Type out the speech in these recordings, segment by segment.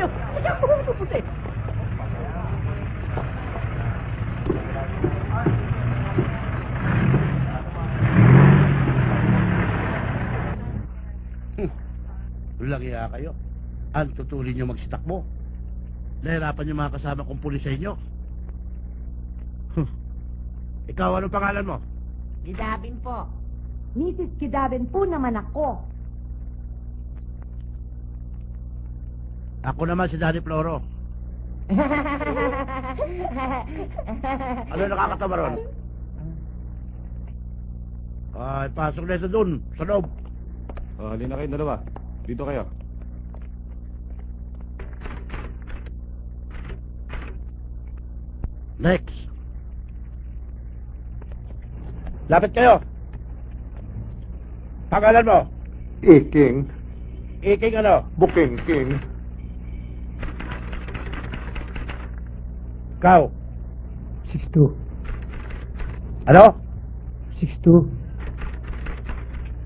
nyo! Sige, buhok mo puti! Lagi kayo. Ang tutulin nyo mag-stakbo. Nahirapan yung mga kasama kong pulis sa inyo. Ikaw, anong pangalan mo? Gidabin po. Mrs. Kidabin po naman ako. Ako naman si Danny Floro. Ano nakakatawa ron? Ay, pasok na ito dun, sa loob. Halina kayo dalawa. Dito kayo. Next. Lapit kayo. Pangalan mo? Iking. Iking ano? Bukingking. Ikaw? 6'2". Ano? 6'2".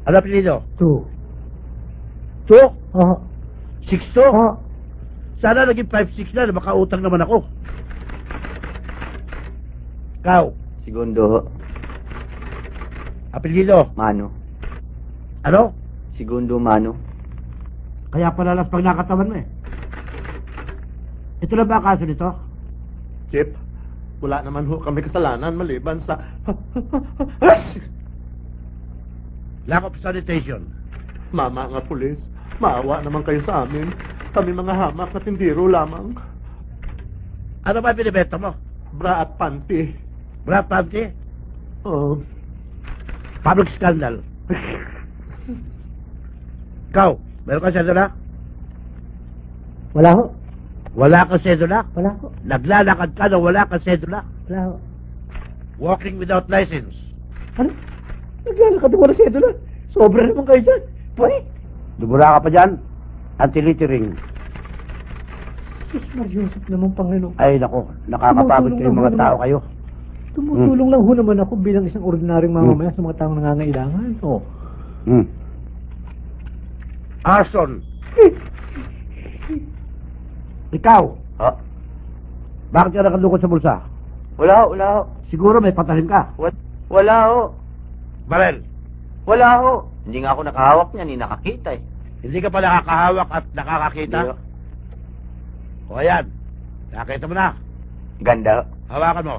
Ano apelido? 2. 2? Ah. 6'2"? Ah. Sana naging 5'6" na, makautang naman ako. Ikaw? Segundo. Apelido? Mano. Ano? Segundo Mano. Kaya palalas pag nakatawan mo eh. Ito na ba ang kaso nito? Chip, wala naman ho kami kasalanan maliban sa... Lack of sanitation. Mama nga pulis, maawa naman kayo sa amin. Kami mga hamak na tindiro lamang. Ano ba binibenta mo? Bra at panty. Bra panty? Oh. Public scandal. Ikaw, meron ka sedula? Wala ho. Wala kang sedula? Wala ho. Naglalakad ka na wala kang sedula? Wala ho. Walking without license? Ano? Naglalakad ako na sedula. Sobra naman kayo dyan. Pwede. Dumura ka pa dyan? Anti-littering. Sus Mariusip naman, Panginoon. Ay, nako. Nakakapagod kayo mga tao kayo. Tumutulong lang ho naman ako bilang isang ordinaryong mamamayan sa mga taong nangangailangan. Oh. Arson. Ikaw? Ha? Bakit ka nakadukot sa bulsa? Wala ho. Siguro may patalim ka. Wala ho. Barel, Wala ho. Hindi nga ako nakahawak niya, ni nakakita eh. hindi ka pa nakakahawak at nakakakita? Hindi ho. O ayan. Nakita mo na. Ganda ho. Hawakan mo.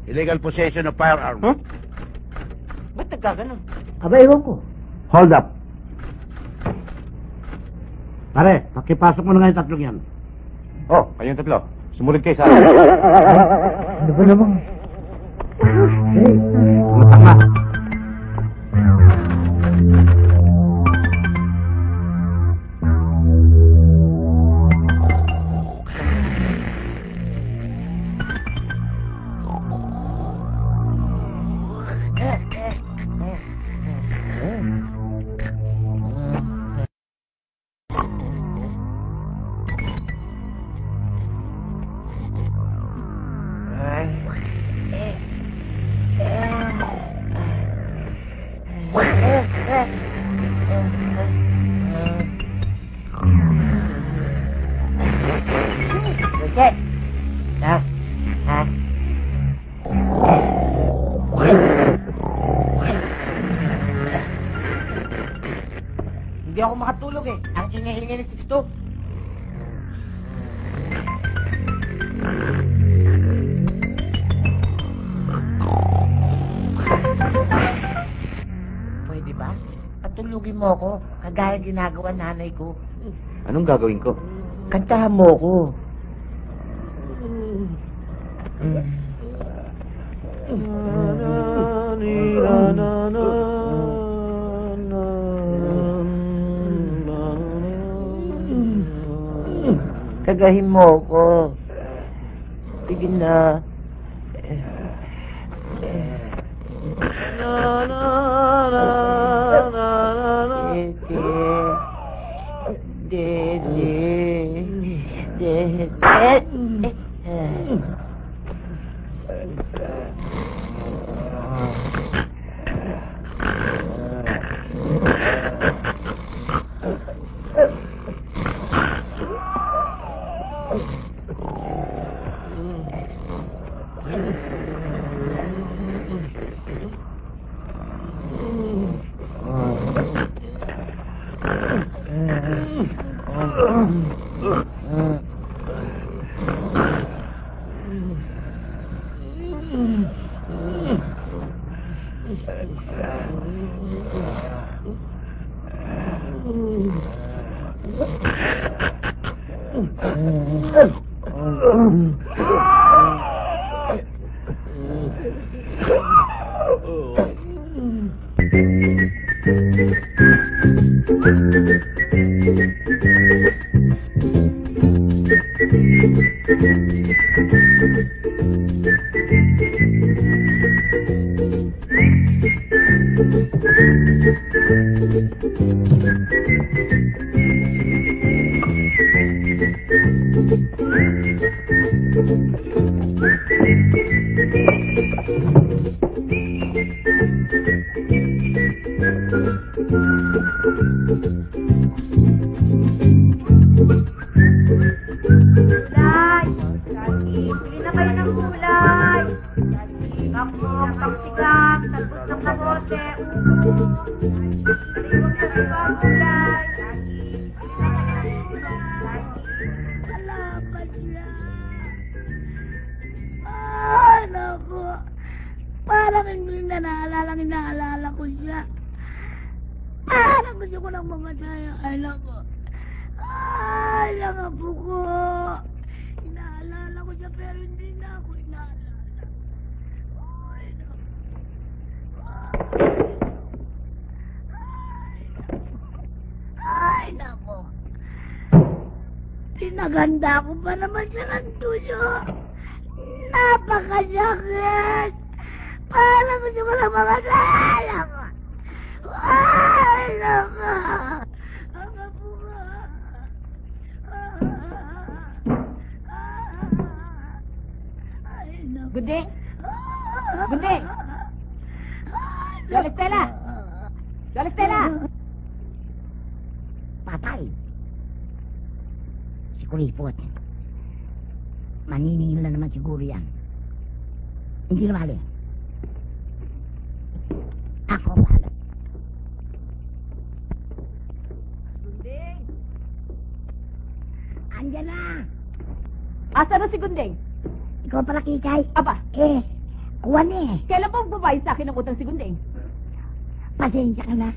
Illegal possession of firearm. Huh? Ba't nagkaganon? Aba, ewan ko. Hold up. Pare, pakipasok mo na nga yung tatlong yan. Oh, kayong tatlo. Sumunod kayo sa akin. Ano ba naman? Matanga. Hindi ako makatulog eh. Ang ingay-ingay ni Sixto. Pwede ba? Patulugin mo ako, kagaya ginagawa nanay ko. Anong gagawin ko? Kantahan mo ako. Kagahin mo ako. Sige na. Gulay! Bili na kayo ng gulay! Bangkok, kapsikam, talbos ng kamote, upo. Bili na kayo ang gulay! Salamat na. Ay, naku. Parang hindi na naalala ko siya. Parang gusto ko lang mamatay ang anak ko. Ay, nangapo ko. Inaalala ko siya pero hindi na ako inaalala. Ay, naku. Ay, naku. Pinaganda ko pa naman siya ng tuyo. Napakasakit. Parang gusto ko lang mamatay ako. Ay, naku. Ang apo ko. Ay, naku. Gunding! Gunding! Lola Stella! Lola Stella! Patay. Si Kuripot. Maniningil na naman siguro yan. Hindi na mali. Ako bahala. Gunding! Andyan na. Asa na si Gunding? Ikaw pala, Kikay. Aba, Kuwan eh. kailan mo babayad sa akin ng utang si Gunding? Pasensya ka na.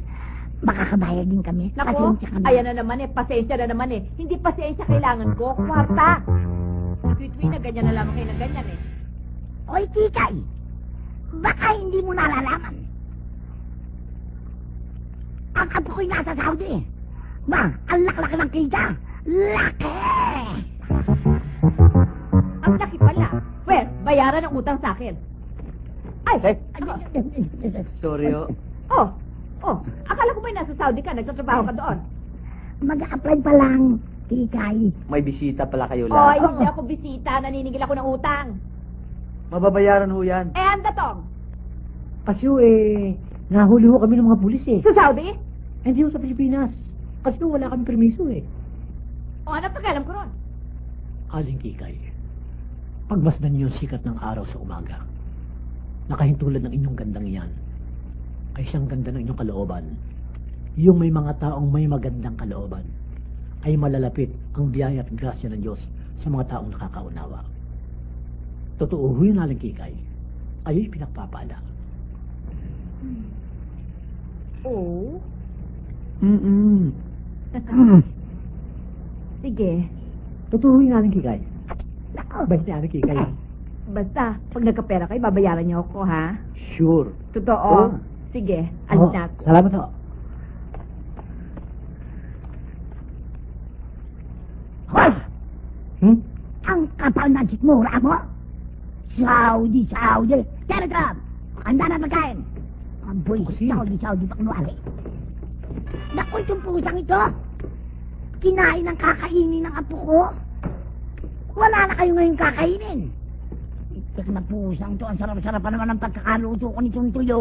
Makakabayad din kami. Naku, Pasensya ka na. ayan na naman pasensya na naman Hindi pasensya kailangan ko, kwarta. Si Tweet na ganyan na lamang kayo ng ganyan Oy, Kikay. Baka hindi mo nalalaman. Ang apo ko'y nasa Saudi. Ba, ang laki-laki ng kita. Laki! Ang laki pala. Well, bayaran ang utang sa akin. Ay! Sorry, oh. Oh, akala ko ba nasa Saudi ka, nagtatrabaho ka doon? Mag-a-apply pa lang, Kikay. May bisita pala kayo Oy, lang. hindi ako bisita, naniningil ako ng utang. Mababayaran ho yan. Ang datong, Pasyo nahuli ho kami ng mga pulis sa Saudi? Hindi ho sa Pilipinas. Kasi wala kami permiso O, ano pagkalam ko ron? Aling Kikay, pagmasdan niyo yung sikat ng araw sa umaga, nakahintulad ng inyong gandang iyan, ay siyang ganda ng inyong kalooban. Yung may mga taong may magandang kalooban, ay malalapit ang biyaya at grasya ng Diyos sa mga taong nakakaunawa. Totoo ho yun, Aling Kikay. Ayo'y pinagpapala. Oo. Sige, Totoo yun, Aling Kikay. Bait ni Aling Kikay. basta, pag nagkapera kayo, babayaran niyo ako, ha? Sure. Totoo. Sige, alis na ako. Salamat ho. Hoy! Hmm? Ang kapal ng sikmura mo! Saudi! Telegram! Handa na pagkain! Ang boy, Kasi- Saudi pakunwari. Naku, itong pusang ito! Kinain ng kakainin ng apo ko! Wala na kayo ngayon kakainin! Itik na pusang to, ang sarap-sarap pa naman ang pagkakaluto ko nitong tuyo.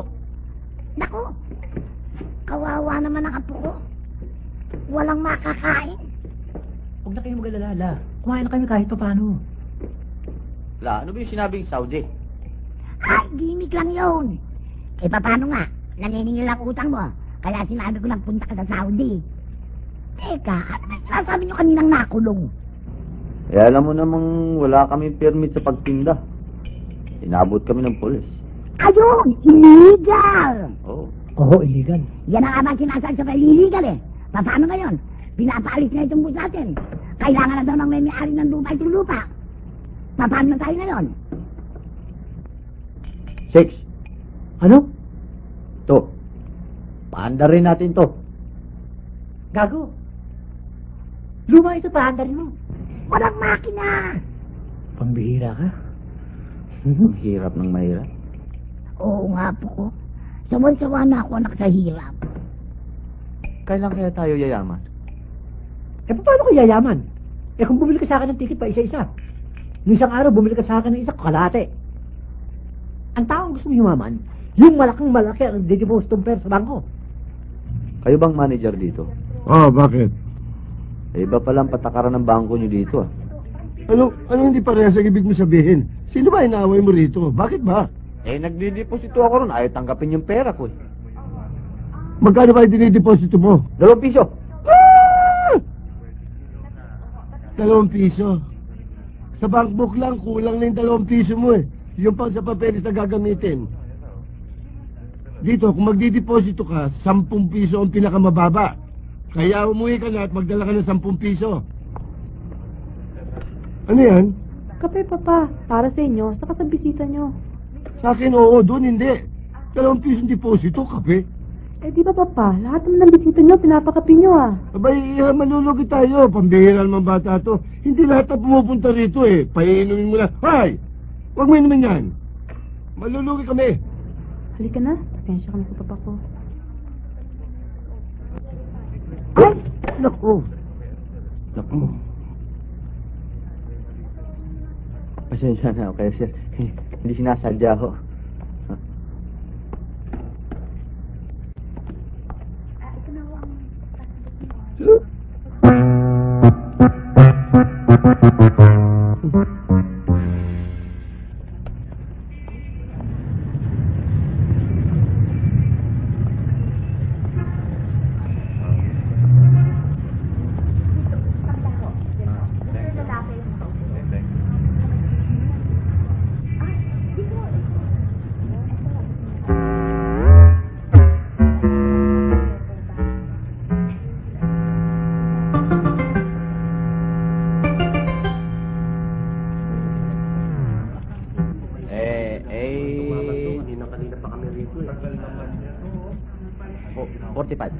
Naku! Kawawa naman ang apo ko. Walang makakain. Huwag na kayong mag-alala. Kumain na kami kahit pa paano. La, ano ba yung sinabing Saudi? Ay, gimmick lang yun. Eh, paano nga? Naniningil ang utang mo. Kaya sinabi ko lang punta ka sa Saudi. Teka, ano ba sinasabi nyo kaninang nakulong? Eh, alam mo namang wala kami permit sa pagtinda. Inabot kami ng pulis. Ayun, illegal! Oo. Oo, illegal. Yan ang amang sinasabi sa illegal eh. Paano ngayon? Pinapaalis na itong bus natin. Kailangan na daw ng may-ari ng lupa itong lupa. Paano na tayo ngayon? 6. Ano? To. Paanda rin natin to. Gago. Luma ito, pahandarin mo. Walang makina! Pambihira ka. Ang hirap ng mahirap. Oo nga po ko. Sawan-sawa na ako anak sa hirap. Kailan kaya tayo yayaman? Eh, paano ko yayaman? Eh, kung bumili ka sa akin ng ticket pa isa-isa. Nung isang araw, bumili ka sa akin ng isa kalate. Ang taong gusto mo yumaman, yung malaki ang dedipostong pera sa bangko. Kayo bang manager dito? Oh, bakit? Eh, iba palang patakaran ng bangko nyo dito ah. Ano hindi parehas ang ibig mo sabihin? Sino ba inaaway mo rito? Bakit ba? Eh, nagdideposito ako ron. Ayaw tanggapin yung pera ko eh. Magkano ba yung dinideposito mo? 2 piso. 2 piso. Sa bankbook lang, kulang na yung 2 piso mo eh. Yung pang sa papeles na gagamitin. Dito, kung magdideposito ka, 10 piso ang pinakamababa. Kaya umuwi ka na at magdala ka ng 10 piso. Ano yan? Kape, Papa. Para sa inyo, saka sa bisita nyo. Sa akin, oo, doon hindi. 2 piso deposito, kape. Eh, di ba, Papa? Lahat naman ng bisita nyo, pinapakape nyo ah. Abay, malulugi tayo. Pambihira naman bata to. Hindi lahat na pumupunta rito eh. Paiinumin mo na. Hoy! Huwag mo inumin yan. Malulugi kami. Halika na. Pasensya ka na sa Papa ko. Ay! Naku. Naku. Pasensya na ako kayo, sir. Hindi sinasadya ho. Kanina pa kami rito eh. 45.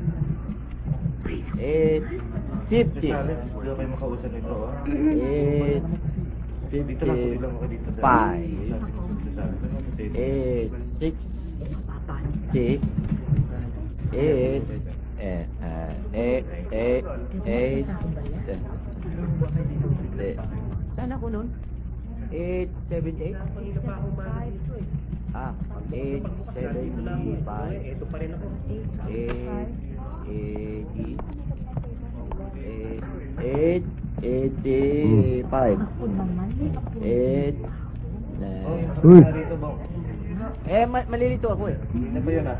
50. Wala kayo makausap nito, oh. 55. Dito lang ako dito. 60. Saan ako nun? 878. Ah, 875. Ito pa rin ako. 885. Uy. Malilito ako eh. Ano ba yun, ah?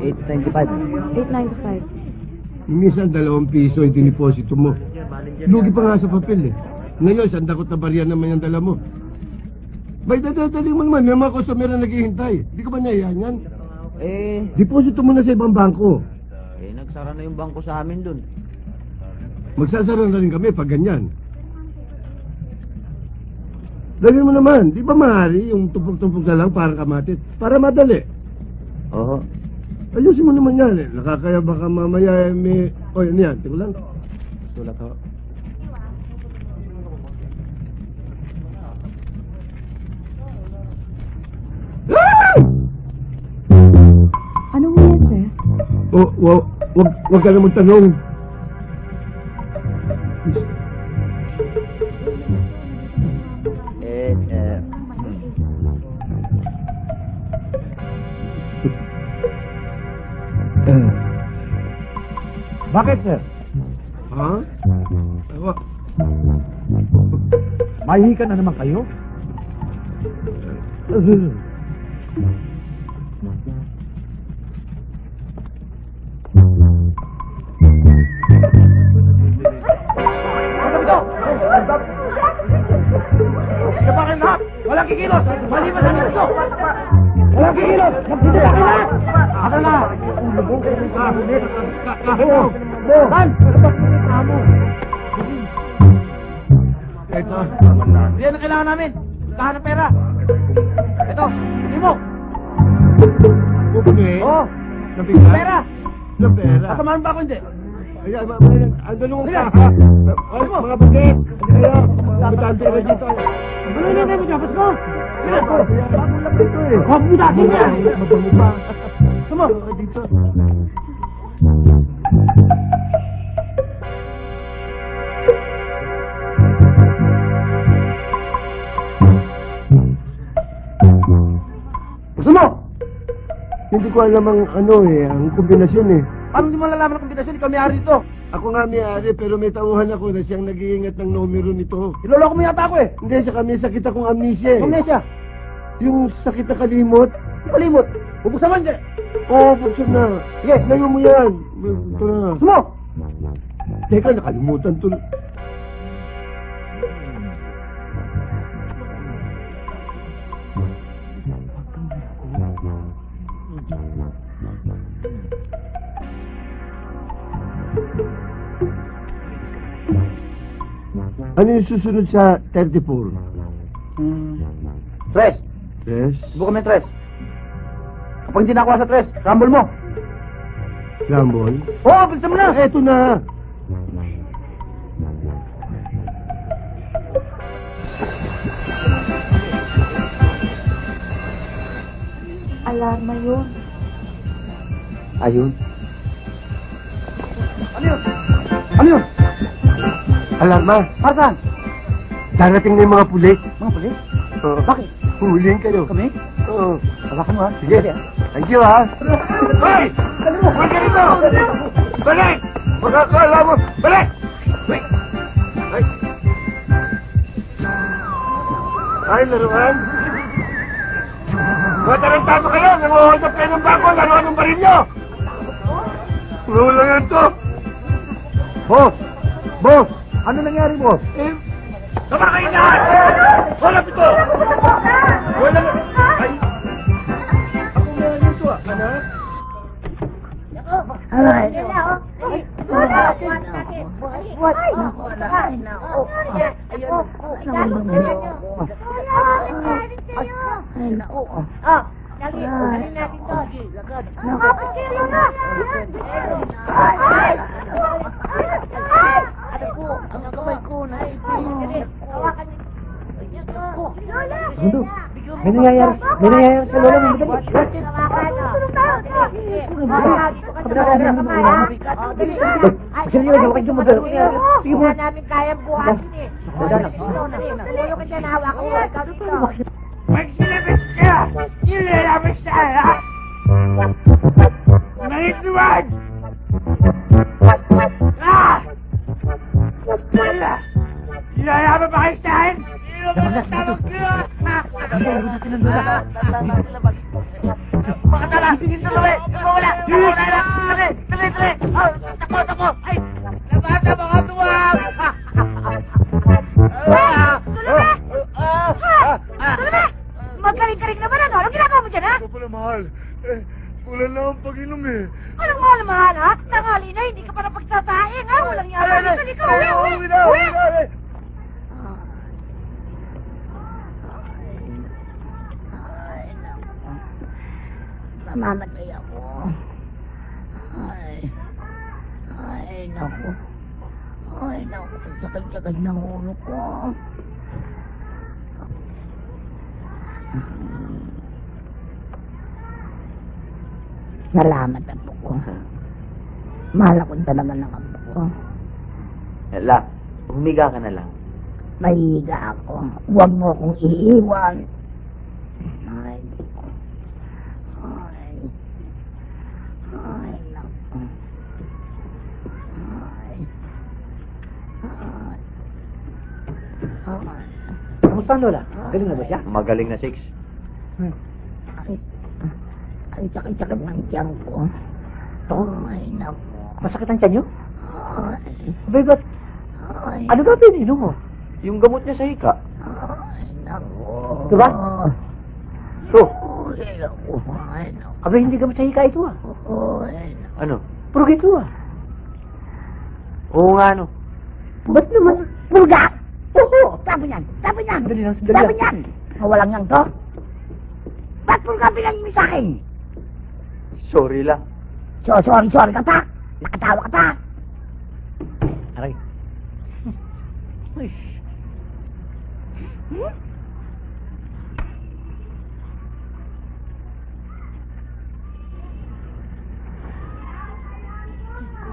895. 895. Minsan 2 piso yung diniposito mo. Lugi pa nga sa papel eh. Ngayon, sandakot na barya naman yung dala mo. Bay, dadadaling mo naman. May mga customer na naghihintay. Di ka ba nahiyan yan? Deposito mo na sa ibang bangko. Nagsara na yung bangko sa amin dun. Magsasara na rin kami pag ganyan. Dali mo naman. Di ba maaari yung tupok-tupok na lang parang kamatis? Para madali. Oo. Ayusin mo naman yan eh. Nakakaya baka mamaya may... O, ano yan? Tingnan lang. Sulat ho. Anong yan, sir? Wag ka naman tanong. Bakit, sir? Ha? Ewa. Mahihikan na naman kayo? kikilos! Maliban ang ito! Walang kikilos! Magsitin na kayo! Ano na? Saan? Ito. Yan ang kailangan namin. Lahat ng pera. Ito. Hindi mo. Okay. Oo. Pera. Ng pera. Kasamahan ba ako hindi? Ay, ang dalawang kaha. Ay, mga bagay. Kaya, matante na dito. Ano na namin, kapos ko? Bago lang dito eh. Huwag mo natin yan. Mabango pa. Sama. Dito. Gusto mo? Hindi ko alam ang ang kombinasyon eh. Paano hindi mo nalalaman ang kombinasyon? Ikaw may-ari dito. Ako nga may-ari pero may tauhan ako na siyang nag-iingat ng numero nito. Iloloko mo yata ako eh. Hindi, sa kami sakit akong amnesia eh. Amnesia? Yung sakit na kalimot. Kalimot? Bubuksan mo hindi? Oo, bubuksan na. Sige, layo mo yan. Ito na. Gusto mo? Teka, nakalimutan to. Ano yung susunod sa 34? Tres. Tres? Subukan mo yung tres. Kapag hindi nakuha sa tres, rumble mo. Rumble? Oo, bilisan mo na! Eto na! Alarma yun. Ayun. Ano yun? Ano yun? Alarma. Para saan? Darating na yung mga pulis. Mga pulis? Oo. Bakit? Huhulihin kayo. Kami? Oo. Hawakan mo ha. Sige. Thank you ha. Hoy! Huwag ka rito! Balik! Magkakala mo! Balik! Wait! Ay! Ay, laruan! Matarantado kayo! Nanguhold up kayo ng bangko! Laruan ng barilyo! Wala yan to! Boss! Boss! Ano nangyari, boss? Tama kayo lahat! Wala pito! Wala na! Ay! Ako meron nito ah! Ano? Ay, May nangyayari sa lola mo. Wala namin kayang buhatin eh. Tulo ka dyan, hawak ko. Ikaw dito. Magsilabis ka! Ilalabis siya! Manituwag! Ah! Wala! Ilalabas ba kayo sa akin? Tawag ka! Mga tala! Tuloy! Wala! Wala na! Tuloy! Tako! Ay! Labasa mga tuwag! Tulome! Magkaring-karing naman ano? Anong ginagawa mo dyan, ha? Ito pala, mahal. Kulang lang ang pag-inom eh. Anong mahal, ha? Nangali na, hindi ka pa napagsasaing, ha? Walang yara. Halika, uwi! Mamamatay ako. Ay, naku. Sakit-sakit ng ulo ko. Salamat, apo ko. Mahal ako talaga ng apo ko. La, humiga ka na lang. Mahihiga ako. Huwag mo akong iiwan. Ay, naku. Ay, naku. Kamusta ang lola? Galing na ba siya? Magaling na 6. Ay, sakit-sakit ng tiyan ko. Ay, naku. Masakit ang tiyan niyo? Ay, Abay, ba't? ay, Ano ba pininom mo? Yung gamot niya sa hika. ay, naku. Diba? So, Ay, naku. Ay, naku. aba hindi ka masahika ito ah. Ay, naku. Ano? Pero ito ah. Oo nga, no. Ba't naman? Pulga! Oo, tapo niyan. Tapo niyan. Sandali lang, sandali Tapo lang. niyan. Mawalang yan to. Ba't pulga pinagin mo sa akin? Sorry lang. Sorry ka pa. Nakatawa ka pa. Aray. Ay. Diyos ko,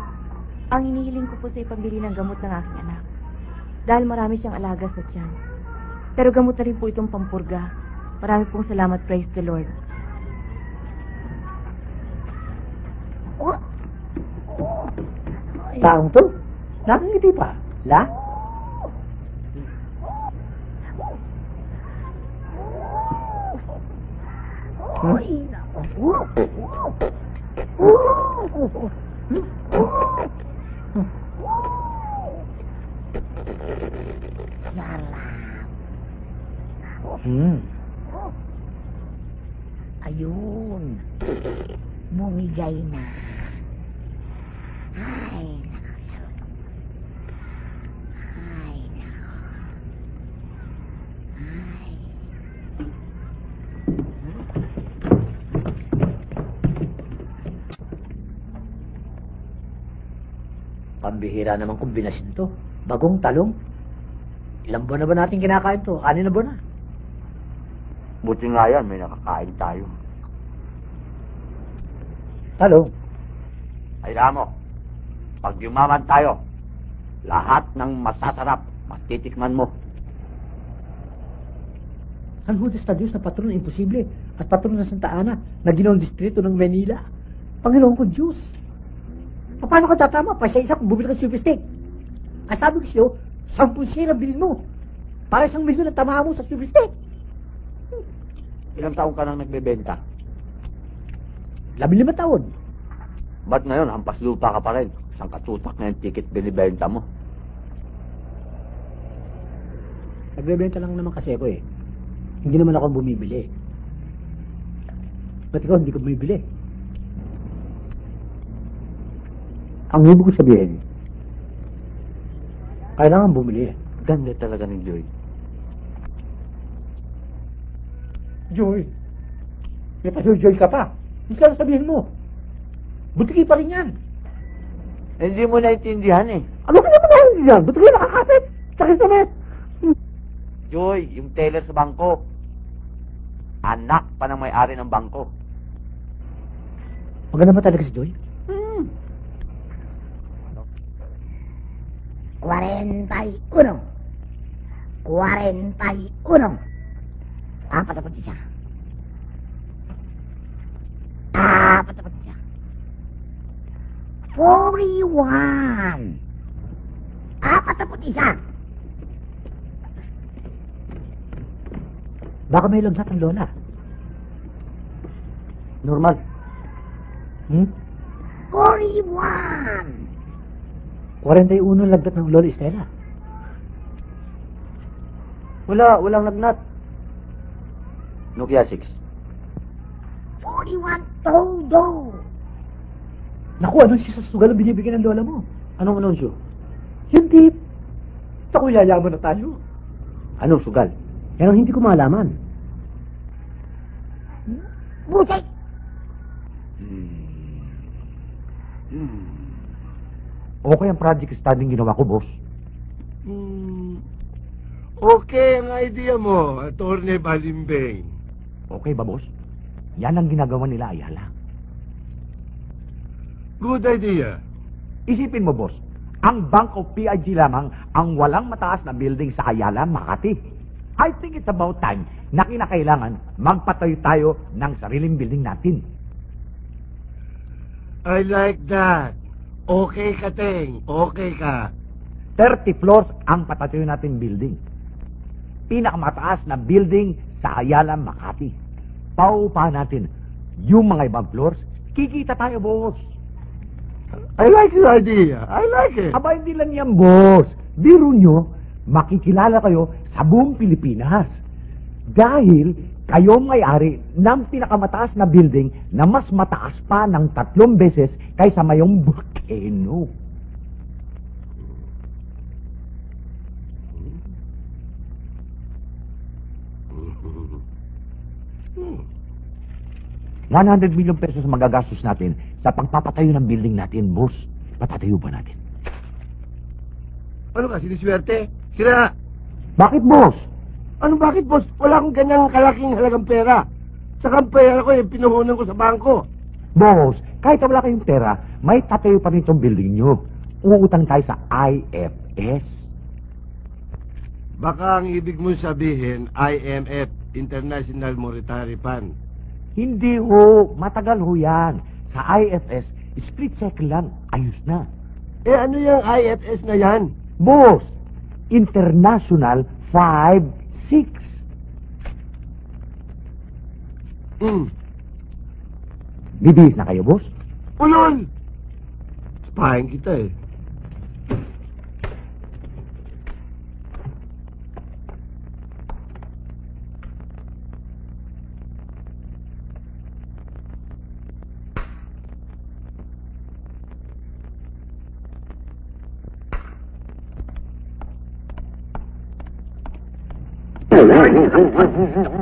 ang hinihiling ko po sa ipambili ng gamot ng aking anak. Dahil marami siyang alaga sa tiyan. Pero gamot na rin po itong pampurga. Marami pong salamat, praise the Lord. Taong to? Nakangiti pa. La? Ay, naku. Sarap. Hmm. Ayun. Bumigay na. Ay, nakasarap. Ay, nako. Ay. Pambihira namang kombinasyon to. Bagong talong. Ilang buwan na ba natin kinakain to? 6 na buwan na. Buti nga yan, may nakakain tayo. Talong? Kailangan mo, pag yumaman tayo, lahat ng masasarap, matitikman mo. San Judas Tadios na patron ng imposible at patron ng Santa Ana na ginawang distrito ng Manila. Panginoon ko Diyos. Paano ka tatama? Pa isa kung bumili ka ng silver steak. Ang sabi ko sa'yo, 10 sira bilhin mo. Para 1 milyon ang tamahan mo sa silver steak. Ilang taong ka nang nagbebenta? 15 taon. Ba't ngayon, hampas lupa ka pa rin? Isang katutak na yung ticket binibenta mo. Nagbebenta lang naman kasi ako eh. Hindi naman ako bumibili. Ba't ikaw hindi ka bumibili? Ang ibig ko sabihin, kailangan bumili. Ganda talaga ni Joy. Joy, may pa-joy ka pa. Hindi ka lang sabihin mo. Butiki pa rin yan. Hindi mo naintindihan eh. Ano ka naman nahin yan? Butiki nakakasip. Sakit naman. Joy, yung teller sa bangko. Anak pa ng may-ari ng bangko. Maganda ba talaga si Joy? 41. 41. 41. 41. 41. Baka may lagnat ang lola. Normal. 41. 41 lagnat ng lola Estela. Walang lagnat. Nokia 6. 41 todo. Naku, anong siya sa sugal ang binibigyan ng lola mo? Anong anunsyo? Yung tip. Ako yayaman na tayo. Anong sugal? Yan ang hindi ko malaman. Butik. Okay ang project studying ginawa ko, boss. Okay ang idea mo, Atty. Balimbing. Okay ba, boss? Yan ang ginagawa nila, Ayala. Good idea. Isipin mo, boss, ang Bank of PIG lamang ang walang mataas na building sa Ayala, Makati. I think it's about time na kinakailangan magpatayo tayo ng sariling building natin. I like that. Okay ka, Teng. Okay ka. 30 floors ang patatayo natin building. Pinakamataas na building sa Ayala, Makati. Pauupahan natin yung mga ibang floors, kikita tayo, boss. I like your idea. I like it. Aba, hindi lang yan, boss. Biro nyo, makikilala kayo sa buong Pilipinas. Dahil kayo may-ari ng pinakamataas na building na mas mataas pa ng 3 beses kaysa mayong volcano. $100 million pesos ang magagastos natin sa pagpapatayo ng building natin, boss. Patatayo ba natin? Ano ka, siniswerte? Sira! Bakit, boss? Ano bakit, boss? Wala akong ganyang kalaking halagang pera. Saka ang pera ko, yung pinuhunan ko sa bangko. Boss, kahit wala kayong pera, may tatayo pa rin itong building nyo. Uutang tayo sa IFS. Baka ang ibig mo sabihin, IMF, International Monetary Fund. Hindi ho, matagal ho yan. Sa IFS, split second lang, ayos na. Eh ano yung IFS na yan? Boss, International 5-6. Bibihis na kayo, boss? Ulol! Spahin kita eh.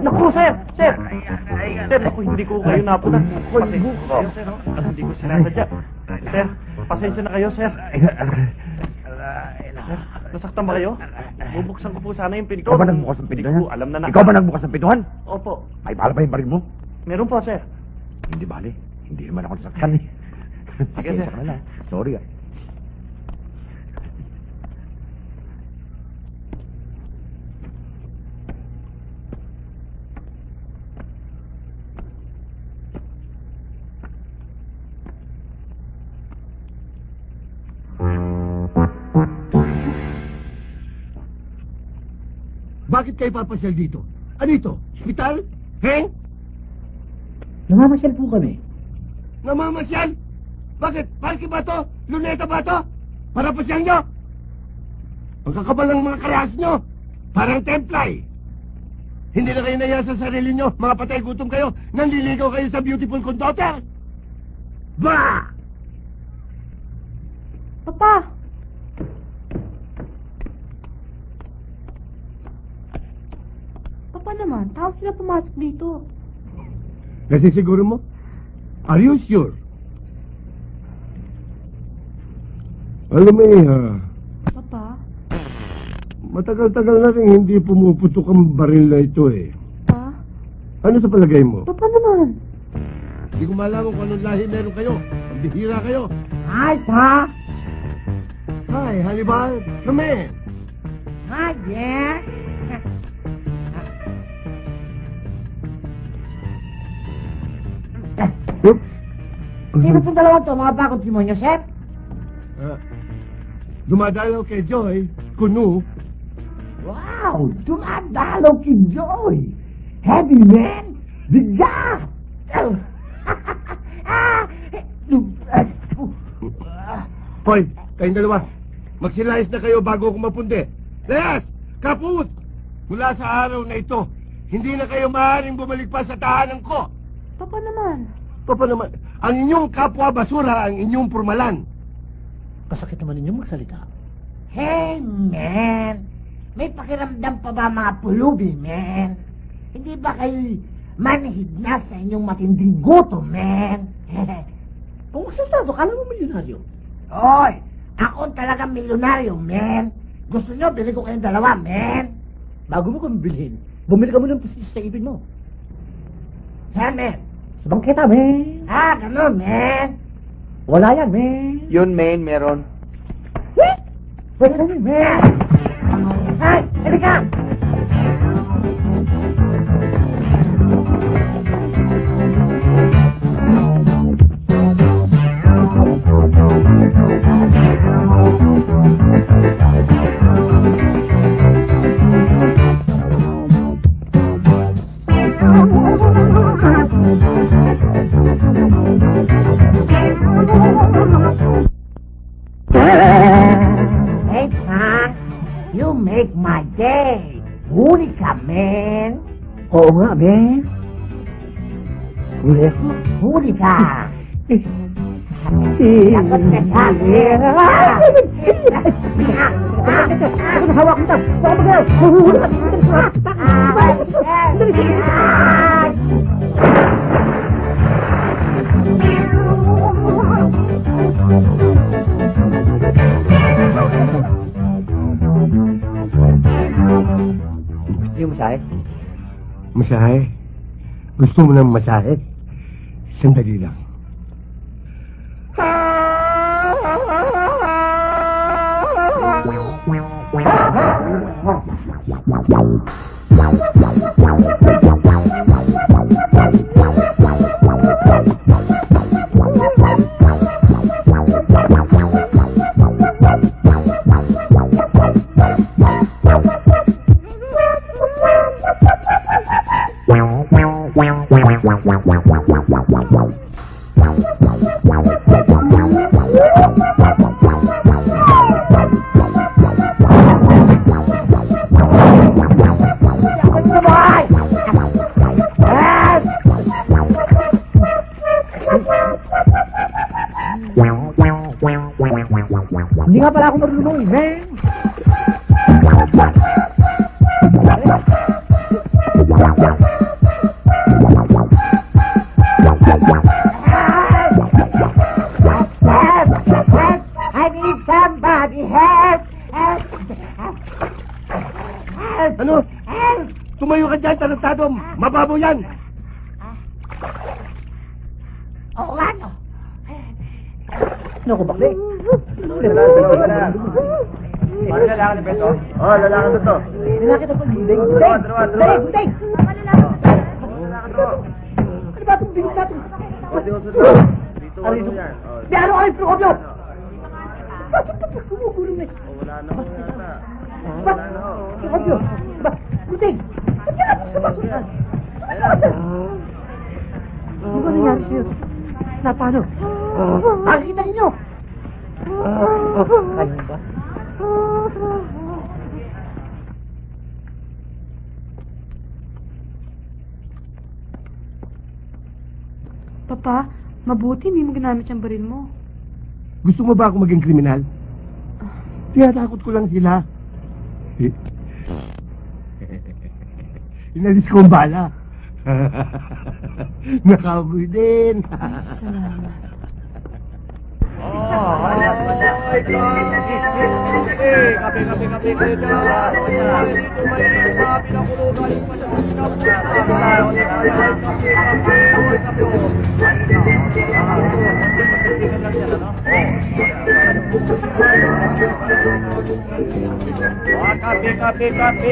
Naku, sir! Sir! Sir, naku, hindi ko kayo napunan. Pasensya na kayo, sir. Hindi ko sinasadya. Sir, pasensya na kayo, sir. Sir, nasaktan ba kayo? Bubuksan ko po sana yung pinto. Ikaw ba nagbukas ng pintuan? Hindi ko alam na Ikaw ba nagbukas ng pintuan? Opo. May bala pa yung baril mo? Meron po, sir. Hindi bale. Hindi naman ako nasaktan eh. Sige, sir. Pasensya ka na. Sorry ah. Bakit kayo papasyal dito? Ano ito? Hospital? He? Namamasyal po kami. Namamasyal? Bakit? Parke ba to? Luneta ba to? Para pasyal nyo? Ang kakabal ng mga karahas nyo. Parang templay. Hindi na kayo naya sa sarili nyo. Mga patay gutom kayo. Nanliligaw kayo sa beautiful conductor. Ba! Papa! Papa naman, tao sila pumasok dito. Kasi siguro mo? Are you sure? Alam mo Papa? matagal-tagal na rin hindi pumuputok ang baril na ito eh. Pa? Ano sa palagay mo? Papa naman. Hindi ko malaman kung anong lahi meron kayo. Ang bihira kayo. Hi, Pa. Hi, Hannibal. Come in. Hi, dear. Oop. Sino pong dalawa to? Mga bagong timonyo, sir? Dumadalaw kay Joy, Kunu. Wow! Dumadalaw kay Joy! Heavy man! Bigat! Hoy, kayong dalawa. Magsilayas na kayo bago ako mapunti. Layas! Kaput! Mula sa araw na ito, hindi na kayo maaaring bumalik pa sa tahanan ko. Papa naman. Papa naman, ang inyong kapwa basura ang inyong purmalan. Kasakit naman ninyo magsalita. Hey, man! May pakiramdam pa ba mga pulubi, man? Hindi ba kayo manhid na sa inyong matinding gutom, man? Kung magsalita to, kala mo milyonaryo. Oy! Ako talagang milyonaryo, man! Gusto nyo, bili ko kayong dalawa, man! Bago mo kami bilhin, bumili ka muna ng pusis sa ipin mo. Saan, man? Sa bangketa, men. Ah, ganun, man! Wala yan, men. Yun, main, meron. Pwede namin, men. Ay, halika! Hey, Pa, you make my day. Huli ka, man. Oo nga, Ben. Huli. Huli ka. Lagot ka sa akin. Hawak mo ito. Hawak mo ito. Yung masahe? Masahe? Gusto mo ng masahe? Sandali lang. Hindi nga pala ako marunong, Ben. I need somebody help! Ano? Tumayo ka dyan, tarantado. Mababaw yan. Oo nga, no? Ano ko, bakli? Paano lalaki na beso? Oo, lalaki na to. Lalaki na pag-ibig. Dalawa. Gutay! Ano ba itong bilis natin? Dito ko yan. Di ano kayo, Procopio? Bakit pa kumugulong na? Wala na ho yata. Ba't? Procopio? Ba't? Gutay! Ba't siya natin sa basunan? Ano ba siya? Ano ba nangyari sa'yo? Na paano? Nakikita ninyo! Ayun ba? Papa, mabuti hindi mo ginamit yung baril mo. Gusto mo ba ako maging kriminal? Tinatakot ko lang sila. Inalis ko ang bala. Nakauwi din. Salamat. Kape kayo dyan. Dito may mga pinakulungan yung masyadong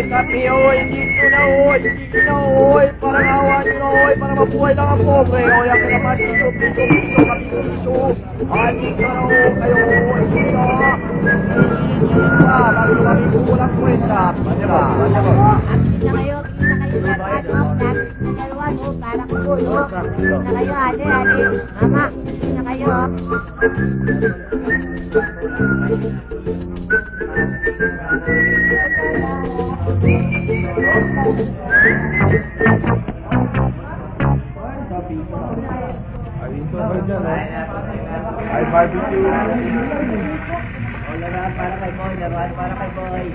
kape, oy, dito na, oy, sige na, oy, para nawa nyo na, oy, para mabuhay lang ang pobre, oy, ako naman, piso, aling ka na, oy, kayo, oy, dito, bago kami kulang kwenta, Ako, akit na kayo, dalawa, no, para ko, no? Na kayo, ate, mama, na kayo. ay barbecue. Para kay Boy, para kay Boy.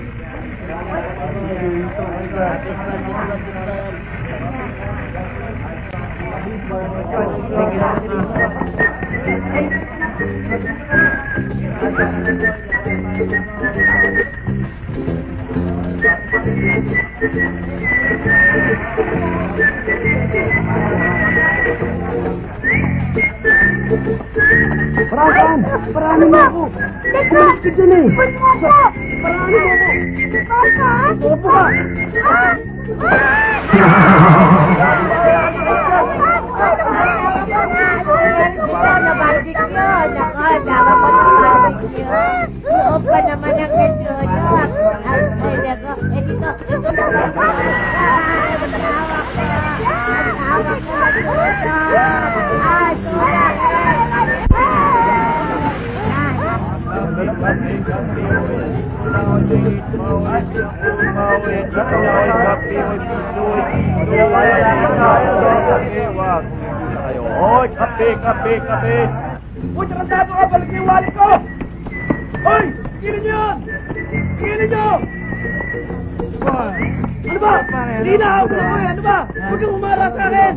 Parahan! Parahanin mo ako! Pulis ka dyan eh! Parahanin mo ako! Opo ka! Nabalik yun! Nakalawa ko ng barbecue! Loob pa naman ang kasunod! Ay, nako! Eh, dito! Hoy, kape! Uy, tarantado ka! Balik niyo yung wallet ko! Hoy! Tigilin niyo yan! Tigilin niyo! Ano ba? Hindi na ako na ko eh! Ano ba? Huwag kang umara sa akin!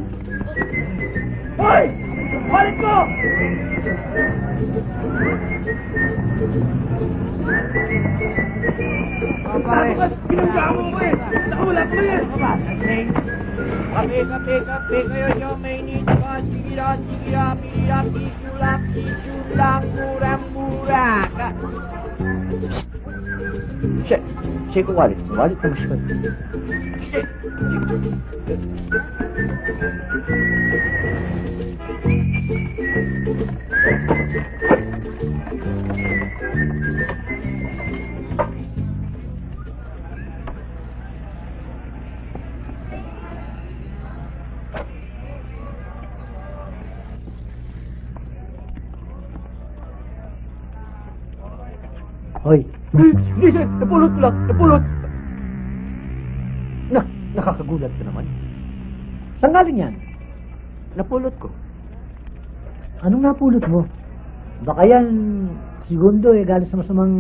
Hoy! Wallet ko! Pinangga mo ko eh! Nakawala ko eh! Kape kayo nyo, may nito. Sige lang, tisu lang, murang-mura. Siya ko wallet mo siya. Hoy! Hindi, sir. Napulot ko lang. Napulot. Nakakagulat ka naman. Saan galing yan? Napulot ko. Anong napulot mo? Baka yan, segundo galing sa masamang...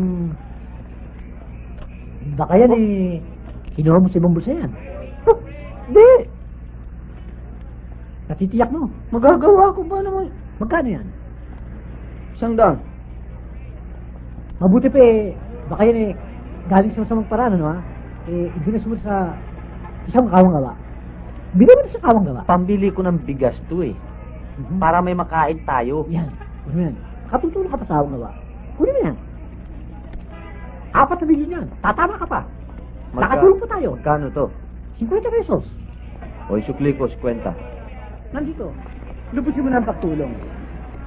Baka yan kinuha mo sa ibang bulsa yan. Hindi. Natitiyak mo. Magagawa ko ba naman? Magkano yan? 100. Mabuti pa baka yan galing sa masamang paraan, ano ha? Ibinas mo sa isang kawang gawa. Binili mo sa kawang gawa. Pambili ko ng bigas to eh. Para may makain tayo. Yan. Kunin mo yan. Katutulong ka pa sa kawang gawa. Kunin mo yan. 4 na bilyon yan. Tatama ka pa. Nakatulong pa tayo. Magkano to? 50 pesos. O isukli ko, 50. Nandito. Lubusin mo na ang pagtulong.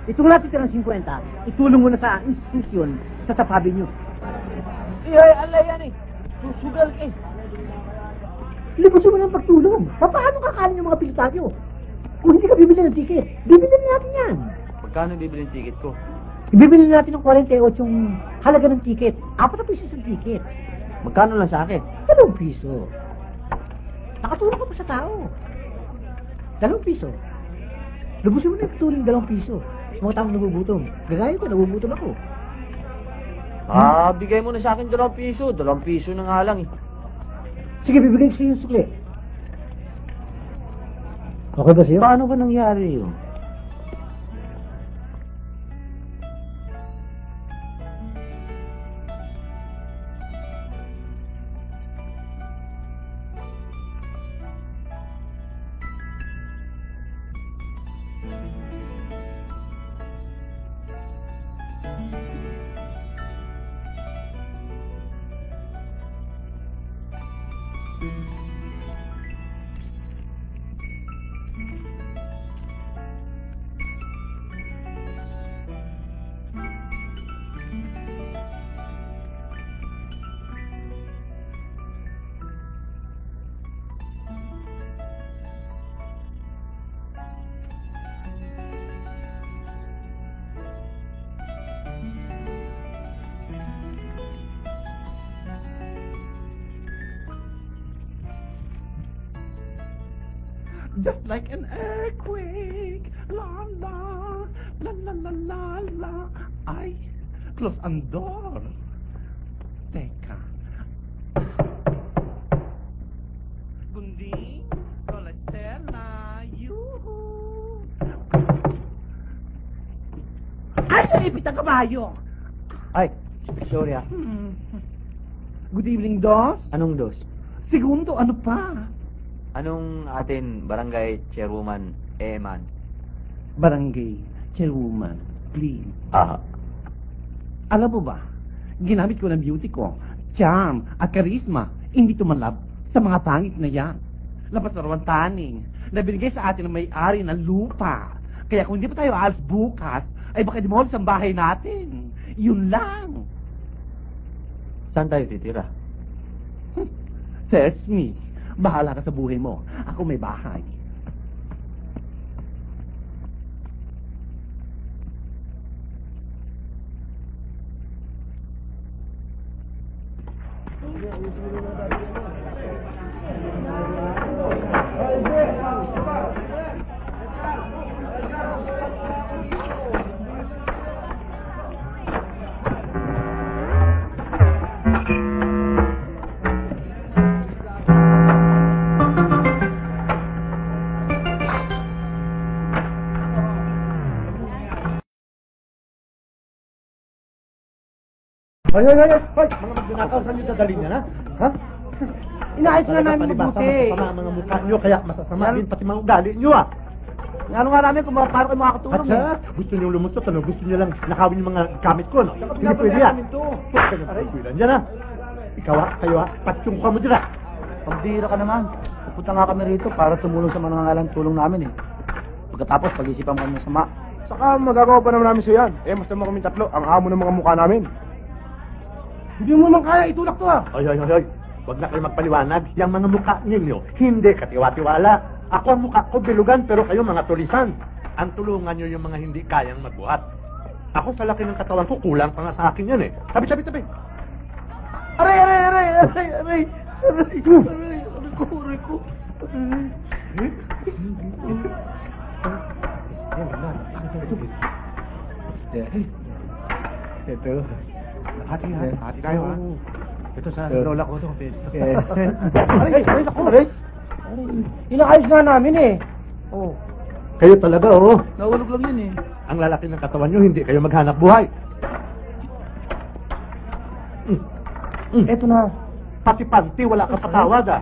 Itong natitira ng 50, itulong mo na sa institusyon sa tapabi nyo. Alay yan eh. Susugal eh. Lubusin mo na ang pagtulong. Paano kakanin yung mga pilita nyo? Kung hindi ka bibili ng ticket, bibili natin yan. Magkano bibili ng ticket ko? Ibibili natin ng 48 yung halaga ng ticket. 4 na piso ang ticket. Magkano lang sa akin? 2 piso. Nakatulong ka pa sa tao. 2 piso. Lubusin mo na yung tulong 2 piso. Sa mga taong nagugutom. Gagaya ko, nagugutom ako. Bigay mo na sa akin 2 piso. 2 piso na nga lang eh. Sige, bibigay ko sa iyo yung sukli. Okay ba sa'yo? Paano ba nangyari yun? Just like an earthquake. La la la la la la la. Ay, close ang door. Teka. Gunding, Lola Stella, yuhu. Ay, naipit ang kabayo. Ay, sorry ah. Good evening, Dos. Anong dos? Segundo, ano pa? Anong atin barangay chairwoman Eman? Barangay Chairwoman, please. Alam mo ba, ginamit ko ng beauty ko, charm at charisma, hindi tumalab sa mga pangit na yan. Labas na rawan taning na binigay sa atin ng may-ari ng lupa. Kaya kung hindi pa tayo aalis bukas, ay baka demolish ang bahay natin. Yun lang. Saan tayo titira? Search me. Bahala ka sa buhay mo. Ako may bahay. Hoy! Mga magnanakaw, saan nyo dadalhin yan, ha? Ha? Inaayos na namin mabuti. Masasama ang mga mukha nyo, kaya masasama din pati mga ugali nyo, ha? Ano nga namin kung paano kayo makakatulong At siya, gusto nyo lumusot, ano? Gusto nyo lang nakawin yung mga gamit ko, no? Hindi pwede yan. Huwag ka nang pagkulan dyan, ha? Ikaw, ha? Kayo, ha? Patyong ka mo dyan, ha? Pambira ka naman. Pupunta nga kami rito para tumulong sa mga nangangalang tulong namin eh. Pagkatapos, pag-isipan kami masama. Saka magagawa pa naman namin sa yan. Eh, mas naman kami tatlo. Ang amo ng mga mukha namin. Hindi mo naman kaya itulak to, ha? Hoy! Huwag na kayo magpaliwanag. Yung mga mukha ninyo, hindi katiwa-tiwala. Ako ang mukha ko bilugan, pero kayo mga tulisan. Ang tulungan nyo yung mga hindi kayang magbuhat. Ako sa laki ng katawan ko, kulang pa nga sa akin yan, eh. Tabi! Aray! Aray ko. Ito. Hati tayo, ha? Ito sa lola ko to. Aray! Inaayos nga namin eh. Oh. Kayo talaga, oh. Nahulog lang yun eh. Ang lalaki ng katawan nyo, hindi kayo maghanap buhay. Eto na. Pati panty, wala kang patawad, ah.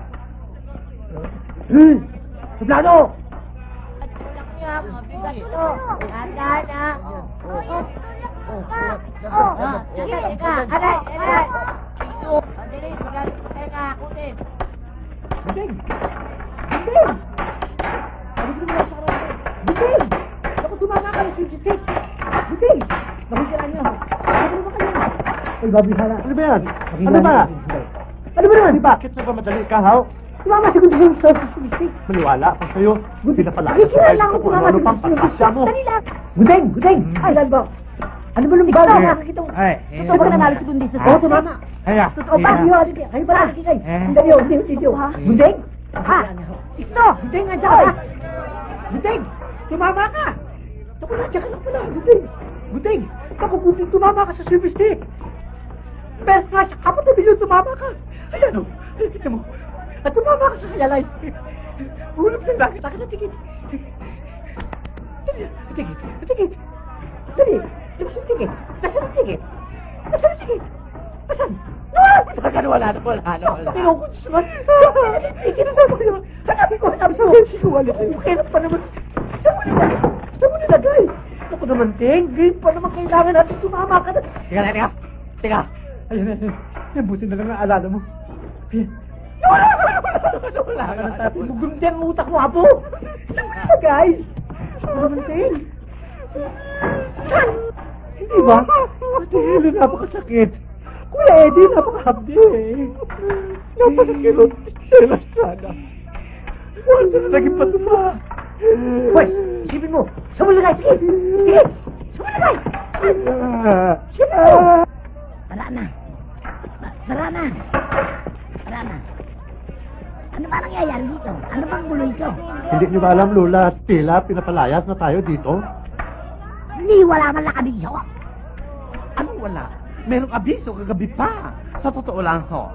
Suplado! Buting! Ako tumama ka ng switch stick! Buting! Nakikira niyo! Ano ba kayo? Ay, babihala. Ano ba yan? Ano ba? Ano ba naman? Bakit na ba madali ka, haw? Tumama sa kondisyon sa switch stick. Maniwala pa sa'yo. Pinapalayas Nakikira lang ako tumama ano sa pang pagkasya mo. Buting! Ay, Lalbo! Ano ba lumibig ka? Nakakita mo. Totoo ba nanalo si Bundi sa Oo, tumama. Totoo ba? Kayo ba nakikita? Hindi yun. Buting? Ha? Ito! Buting, andyan ka! Buting! Tumama ka! Naku, nandiyan ka lang pala. Buting! Naku, Buting, tumama ka sa service stick! Pero flash, 4 na milyon tumama ka! Ayan o! Tignan mo! At tumama ka sa kayalay! Hulog ng langit! Akin na tigit! Tigit! Dali! Labas yung tigit! Nasaan ang tigit? Nasaan? Wala na. Tingnan ko, Diyos naman! Tigit! Nasaan mo kayo? Hanapin ko sa wala. Kailan pa naman? Saan mo nilagay? Naku naman, Ting! Ngayon pa naman kailangan natin tumama ka na! Teka! Ayan. Buti na lang naalala mo. Ayan. Wala ka na tayo. Gugundi ang utak mo, Apo! Saan mo nilagay? Naku naman, Ting! Saan? Hindi ba? Ate Helen, napakasakit. Kuya Eddie, napakahapdi eh. Napakakirot. Stella Estrada. Wala na naging patuma. Hoy, isipin mo. Saan mo lagay? Sige! Saan mo lagay? Isipin mo. Wala na. Ano ba nangyayari dito? Ano bang gulo ito? Hindi nyo ba alam, Lola at Stella, pinapalayas na tayo dito? Hindi wala man lang abiso. Anong wala? Merong abiso kagabi pa. Sa totoo lang, ho.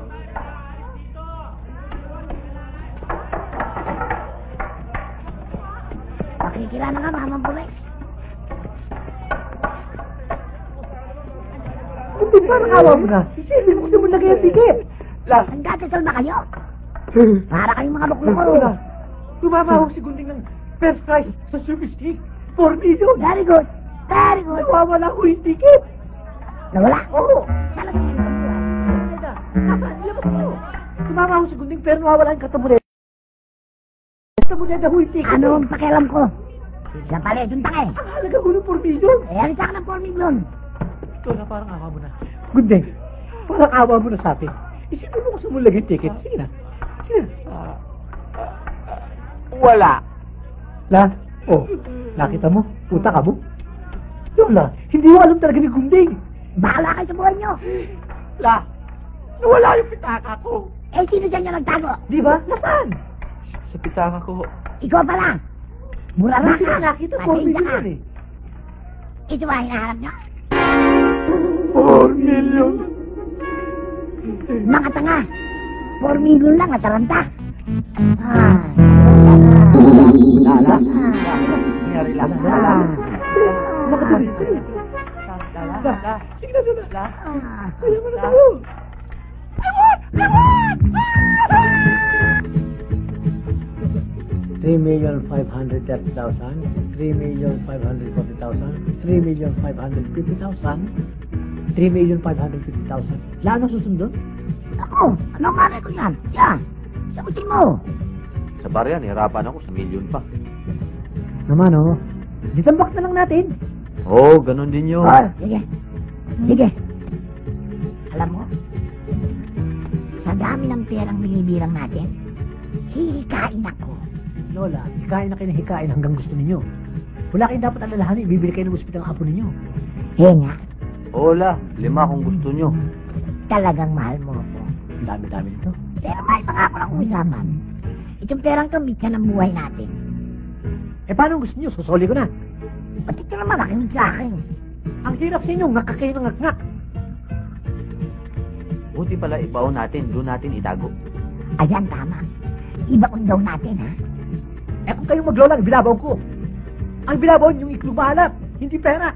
Makikira na nga, mamang pulis. Hindi parang awa mo na. Isipin mo kasi mo lagay ang ticket. Ang gatasal na kayo. Para kayong mga lukloko. Tumama ako si Gunding ng first prize sa service stick. 4 million. Very good. Nawawala ko yung ticket. Nawala? Oo. Talagang Nasaan? Ilabas mo. Tumama ako si Gunding pero nawawala yung katamuneda. Katamuneda ko yung ticket. Ano ang pakialam ko? Siya pala, dun tanga eh. Ang halaga ko ng 4 million. Ano sa ng 4 million? Ito na, parang awa mo na. Gunding, parang awa mo na sa atin. Isipin mo kung saan mo lagay yung ticket. Sige na. Wala. Nakita mo? Puta ka mo? Lola, hindi mo alam talaga ni Gunding. Bahala kayo sa buhay nyo. Nawala yung pitaka ko. Eh, sino dyan yung nagtago? Di ba? Nasaan? Sa pitaka ko. Ikaw pala. Murara Hindi ka. ko nakita, 4 Pasensya million ka. yun eh. Ito ba hinaharap nyo? 4 million. Mga tanga. 4 million lang, nataranta. Ah. Lala. Nangyari lang. Lala. Sige na, Lola. Ah. Kaya mo na tayo. $3,530,000, $3,540,000, $3,550,000, $3,550,000. Lalo susunod? Ako, anong malay ko yan? Siya. Sagutin mo. Sa bar yan, hirapan ako sa milyon pa. Naman oh. Ditambak na lang natin. Oo, ganun din yun. Oh, sige. Sige. Alam mo, sa dami ng perang binibilang natin, hihikain ako. Lola, hikain na kayo ng hikain hanggang gusto ninyo. Wala kayong dapat alalahanin, ibibili kayo ng ospital ng apo ninyo. Eh nga, Hola, 5 kung gusto nyo. talagang mahal mo ako. Ang dami-dami nito. Pero may pangako ng usapan. Itong perang to, mitya ng buhay natin. Eh paano gusto nyo? Susoli ko na. Pati ito naman makinig sa akin. Ang hirap sa inyo, ngakak kayo ng ngak-ngak. Buti pala ibaon natin, doon natin itago. Ayan, tama. Ibaon daw natin, ha? Eh kung kayong maglola, binabaw ko. Ang binabaw yung iklog mahalap, hindi pera.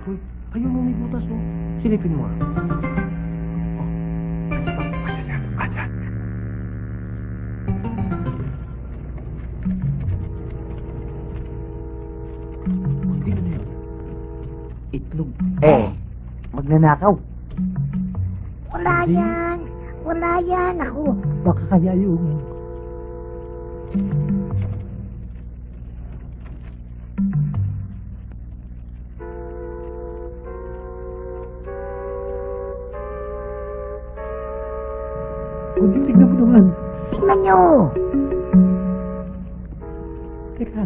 Hoy, ayun mo may butas oh. Silipin mo ah. Itlog. Eh, magnanakaw. Wala yan. Wala yan. Ako. Baka kaya yung... Kunting tignan mo naman. Tingnan nyo. Teka.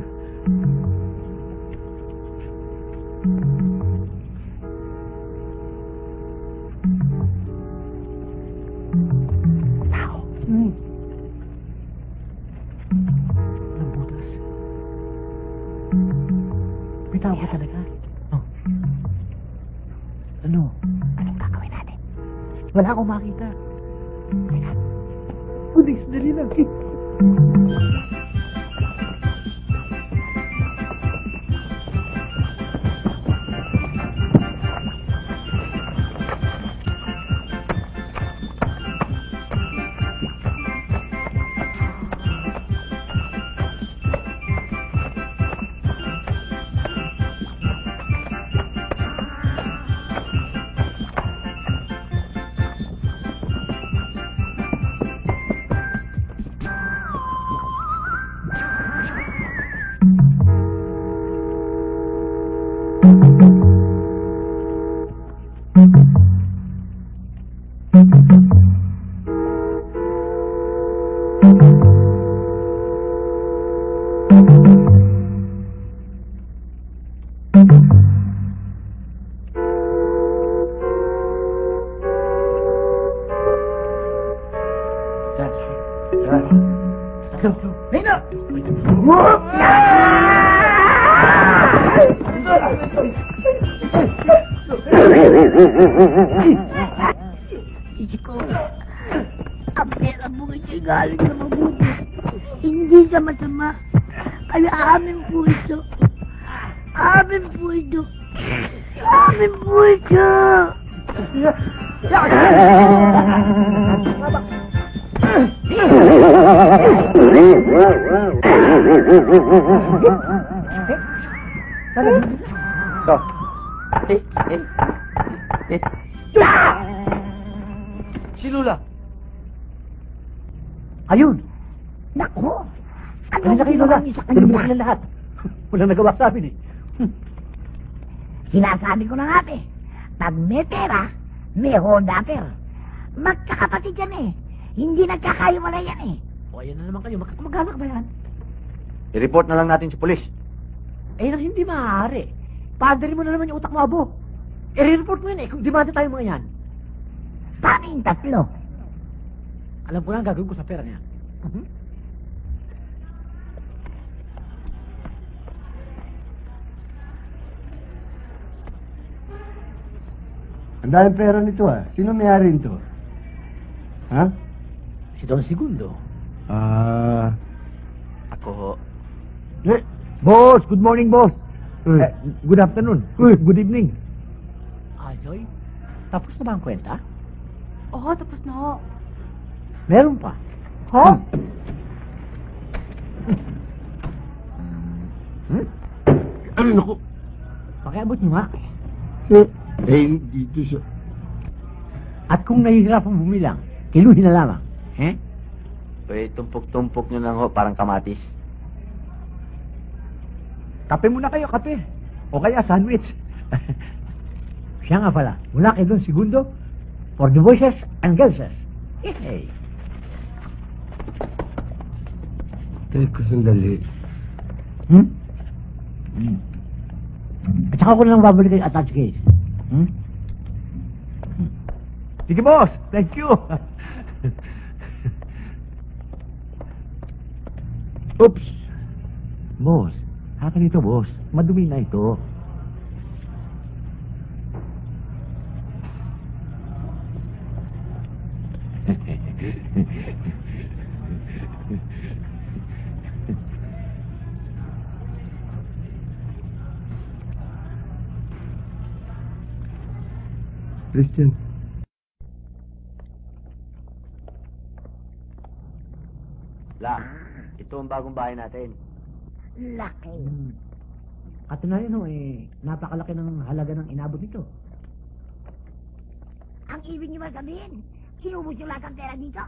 Tao. Walang butas. May tao ba talaga? Oh. Ano? Anong gagawin natin? Wala akong makita. Teka. Kunting sandali lang. Nino! Isip ko, ang pera mo ito'y galing sa mabuti. Hindi sa masama. Kaya amin po ito. Amin po ito. Amin po ito. Si Lula. Ayun! Naku! Ano Kanina kayo, Lola. sa Tulog na kanya? sila lahat. Walang nagawa sa amin eh. Sinasabi ko na nga eh. Pag may pera, may hodapper. Magkakapatid yan eh. Hindi nagkakaiwala yan eh. O ayan na naman kayo. Magkakamagalak ba yan? I-report na lang natin sa pulis. Eh, nang hindi maaari. Padre mo na naman yung utak mo, abo. I-report mo yan eh, kung demanda tayo mga yan. Paano yung tatlo? Alam ko na ang gagawin ko sa pera niya. Ang daming pera nito ah. Sino may-ari nito? Ha? Si Don Segundo. Ako ho. Boss, good morning, boss. Good afternoon. Good evening. Joy, tapos na ba ang kwenta? Oo, tapos na ho. Meron pa. Ho? Ano naku? Pakiabot nyo nga. Dito sa... At kung nahihirapan bumilang, kiluhin na lamang. Tumpok-tumpok nyo lang ho, parang kamatis. Kape muna kayo, kape. O kaya sandwich. Siya nga pala, mula kay Don Segundo, for the voices and girlses. Hey. Teka, sandali. At saka ko na lang babalik kay attach case. Sige, boss. Thank you. Oops! Boss, haka nito, boss. Madumi na ito. Christian. La, ito ang bagong bahay natin. Laki. Katunayan ho, napakalaki ng halaga ng inabot nito. Ang ibig niyo ba sabihin, sinubos yung lahat ng pera dito?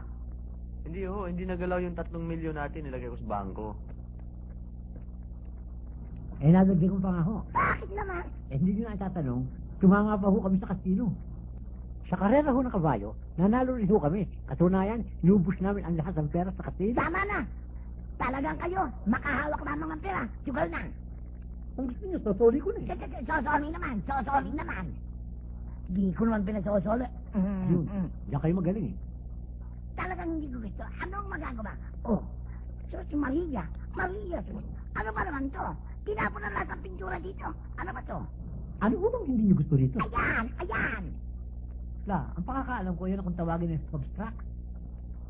Hindi ho, hindi nagalaw yung 3 milyon natin nilagay ko sa bangko. Nadagdag ko pa nga ho. Bakit naman? Hindi nyo na itatanong, tumanga pa ho kami sa kasino. Sa karera ho ng kabayo, nanalo rin ho kami. Katunayan, inubos namin ang lahat ng pera sa kasino. Tama na. Talagang kayo, makahawak na mga pera. Sugal na. Kung gusto nyo, sosoli ko na eh. Sosoli naman, sosoli naman. Di ko naman pinasosoli. Yun, diyan kayo magaling eh. Talagang hindi ko gusto. Anong magagawa? Oh, so si Maria. Ano ba naman to? Tinapon na lahat ng pintura dito. Ano ba to? Ano ho bang hindi nyo gusto rito? Ayan. Ang pakakaalam ko yun kung tawagin ng subtract.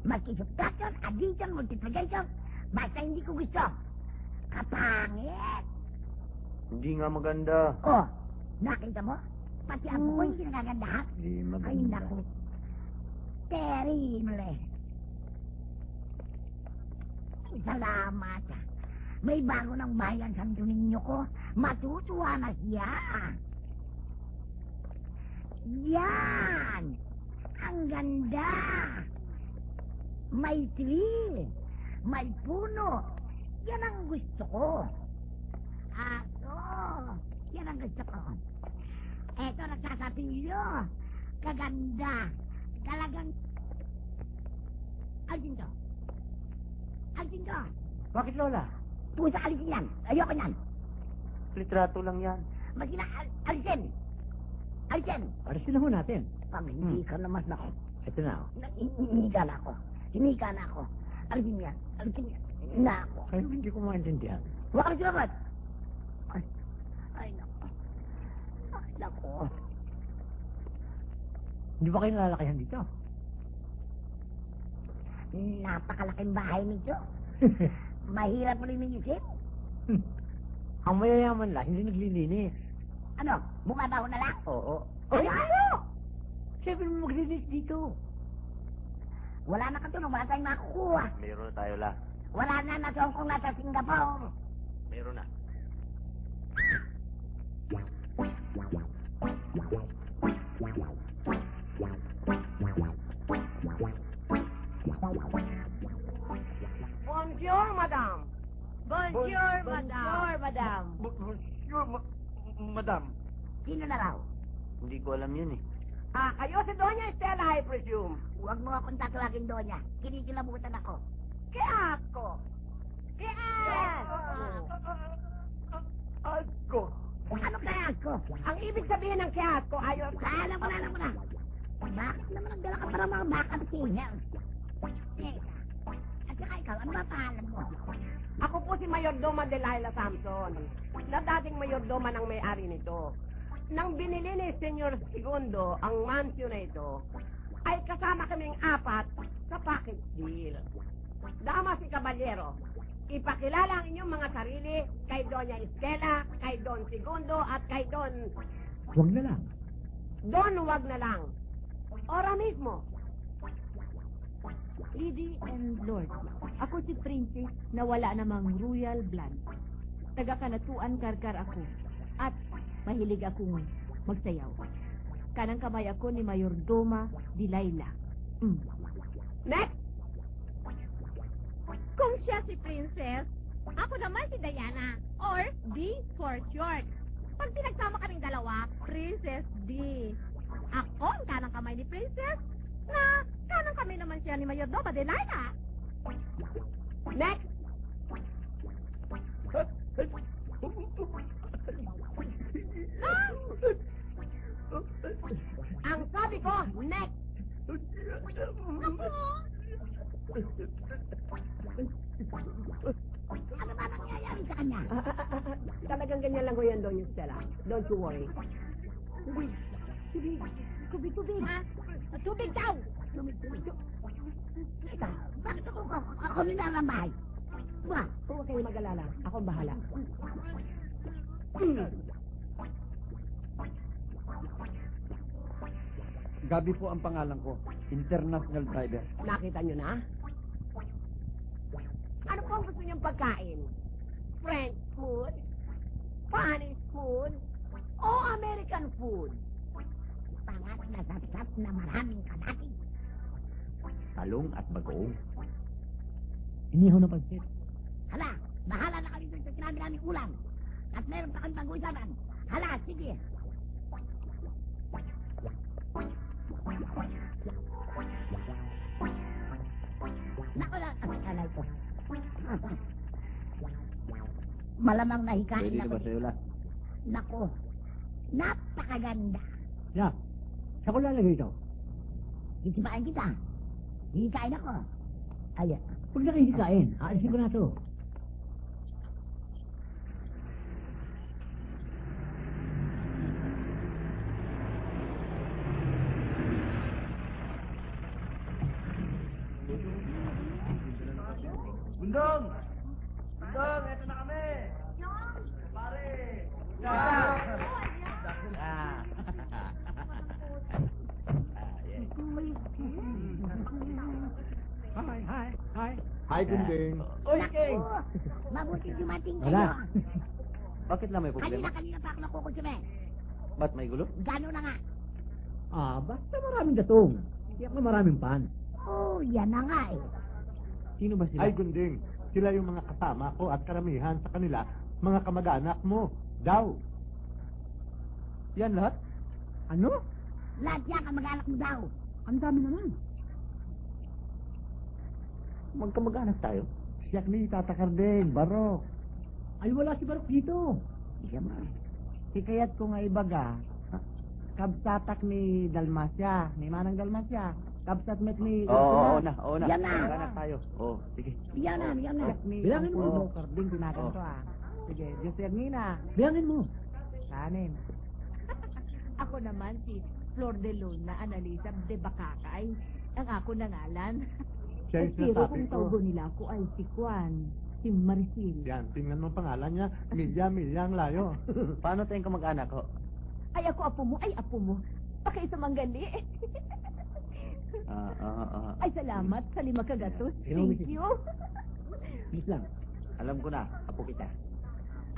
Maski subtraction, addition, multiplication. Basta hindi ko gusto. Kapangit. Hindi nga maganda. Oh, nakita mo? Pati ang buko hindi nagagandahan. Hindi Ay, maganda. naku. Terrible. Salamat. May bago ng bayan sa ninyo ko. Matutuwa na siya. Yan! Ang ganda! May tree. May puno. Yan ang gusto ko. Yan ang gusto ko. Eto, nagsasapilyo. Kaganda. Talagang... Alvin to. Bakit, Lola? Pusa, alisin yan. Ayoko yan. Litrato lang yan. Masina, alisin. Arisin na ho natin. Pag hindi ka naman ako. Ito na. Hinika na ako. Alisin mo yan. Alisin mo yan. Nako. Kaya hindi ko maintindihan. Huwag ka na sinabat. Ay, nako. Ay, nako. Hindi ba kayo nalalakihan dito? Napakalaking bahay nito. Mahirap mo rin isip. Ang mayayaman lang, hindi naglilinis. Ano? Bumabaho na lang? Oo. Ay, ano? Siyempre mo maglilinis dito. Wala na katulong. Wala tayong makukuha. Meron na tayo la. Wala na nasa Hong Kong, nasa Singapore. Meron na. Bonjour, madam. Bonjour, madam. Bonjour, madam. Sino na raw? Hindi ko alam yun eh. Kayo si Doña Estela, I presume. Huwag mo akong tatawagin doon niya. Kinikilabutan ako. Kaya ako. Ako. Ano kaya ako? Ang ibig sabihin ng kaya ako, ayaw. Alam mo na. Bakit naman nagdala ka para mga backup singer? Teka. At saka ikaw, ano ba pangalan mo? Ako po si Mayordoma Delilah Samson, na dating mayordoma ng may-ari nito. Nang binili ni Senyor Segundo ang mansyon na ito, ay kasama kaming 4 sa package deal. Damas y Caballero, ipakilala ang inyong mga sarili kay Doña Estela, kay Don Segundo, at kay Don... Huwag na lang. Don, wag na lang. Ora mismo. Lady and Lord, ako si Princess na wala namang royal blood. Taga-Kanatuan Karkar ako. At mahilig akong magsayaw. Kanang kamay ako ni Mayordoma Delilah. Next! Kung siya si Princess, ako naman si Diana, or D for short. Pag pinagsama kaming dalawa, Princess D. Ako ang kanang kamay ni Princess, na kanang kamay naman siya ni Mayordoma Delilah. Next! Ang sabi ko, next! Ano ba nangyayari sa kanya? Talagang ganyan lang ko yan, Doña Estela. Don't you worry. Tubig. Ha? Tubig daw! Tubig. Teka, bakit ako ninanambay? Ba? Huwag kayo mag-alala. Ako ang bahala. Gabi po ang pangalan ko. International driver. Nakita nyo na? Ano po ang gusto niyong pagkain? French food? Spanish food? O American food? Pangat na sapsap na maraming kanatin. Talong at bagoong. Inihaw na pansit. Hala, bahala na kami dun sa sinabi namin ulam. At meron pa kami pag-usapan. Hala, sige. Naku lang, alay ko. Malamang nahikain Pwede na ako. ba sa'yo la? Naku, napakaganda. Ya, saan ko lalagay ito? Hitipain kita. Hikain ako. Ayan. Huwag na kayo hikain. Aalisin ko na ito. Bundong! Bundong, eto na kami! Pare! Hi. Hi, Gunding. Oy, King! Mabuti dumating Wala. kayo. Bakit lang may problema? Kanina pa ako nakukusume. Ba't may gulo? Gano'n na nga. Basta maraming gatong. Hindi ako maraming pan. Oh, yan na nga eh. Sino ba sila? Ay, Gunding. Sila yung mga kasama ko at karamihan sa kanila, mga kamag-anak mo. Daw. Yan lahat? Ano? Lahat yan ang mag-anak mo daw. Ang dami naman. Magkamag-anak tayo. Siyak ni Tata Carding, Barok. Ay, wala si Barok dito. Ika ma. Ikayat ko nga ibaga. Kabsatak ni Dalmasya, ni Manang Dalmasya. Tapos at met me. Oo na. Yan na. Mag-anak tayo. Oo, sige. Yan na. Bilangin mo. Uno, karding, tinaganto Sige, Diyos Ernina. Bilangin mo. Kanin. Ako naman si Flor de Luna Analisa de Bacacay. Ang ako na ngalan. Siya yung Pero sinasabi kung ko. tawgo nila ako ay si Juan, si Maricil. Yan, tingnan mo ang pangalan niya. Milya ang layo. Paano tayong kamag-anak ho? Ay ako apo mo, ay apo mo. Pakiisa manggali. Ay salamat sa 5 kagatos. Thank you. Please lang. Alam ko na, apo kita.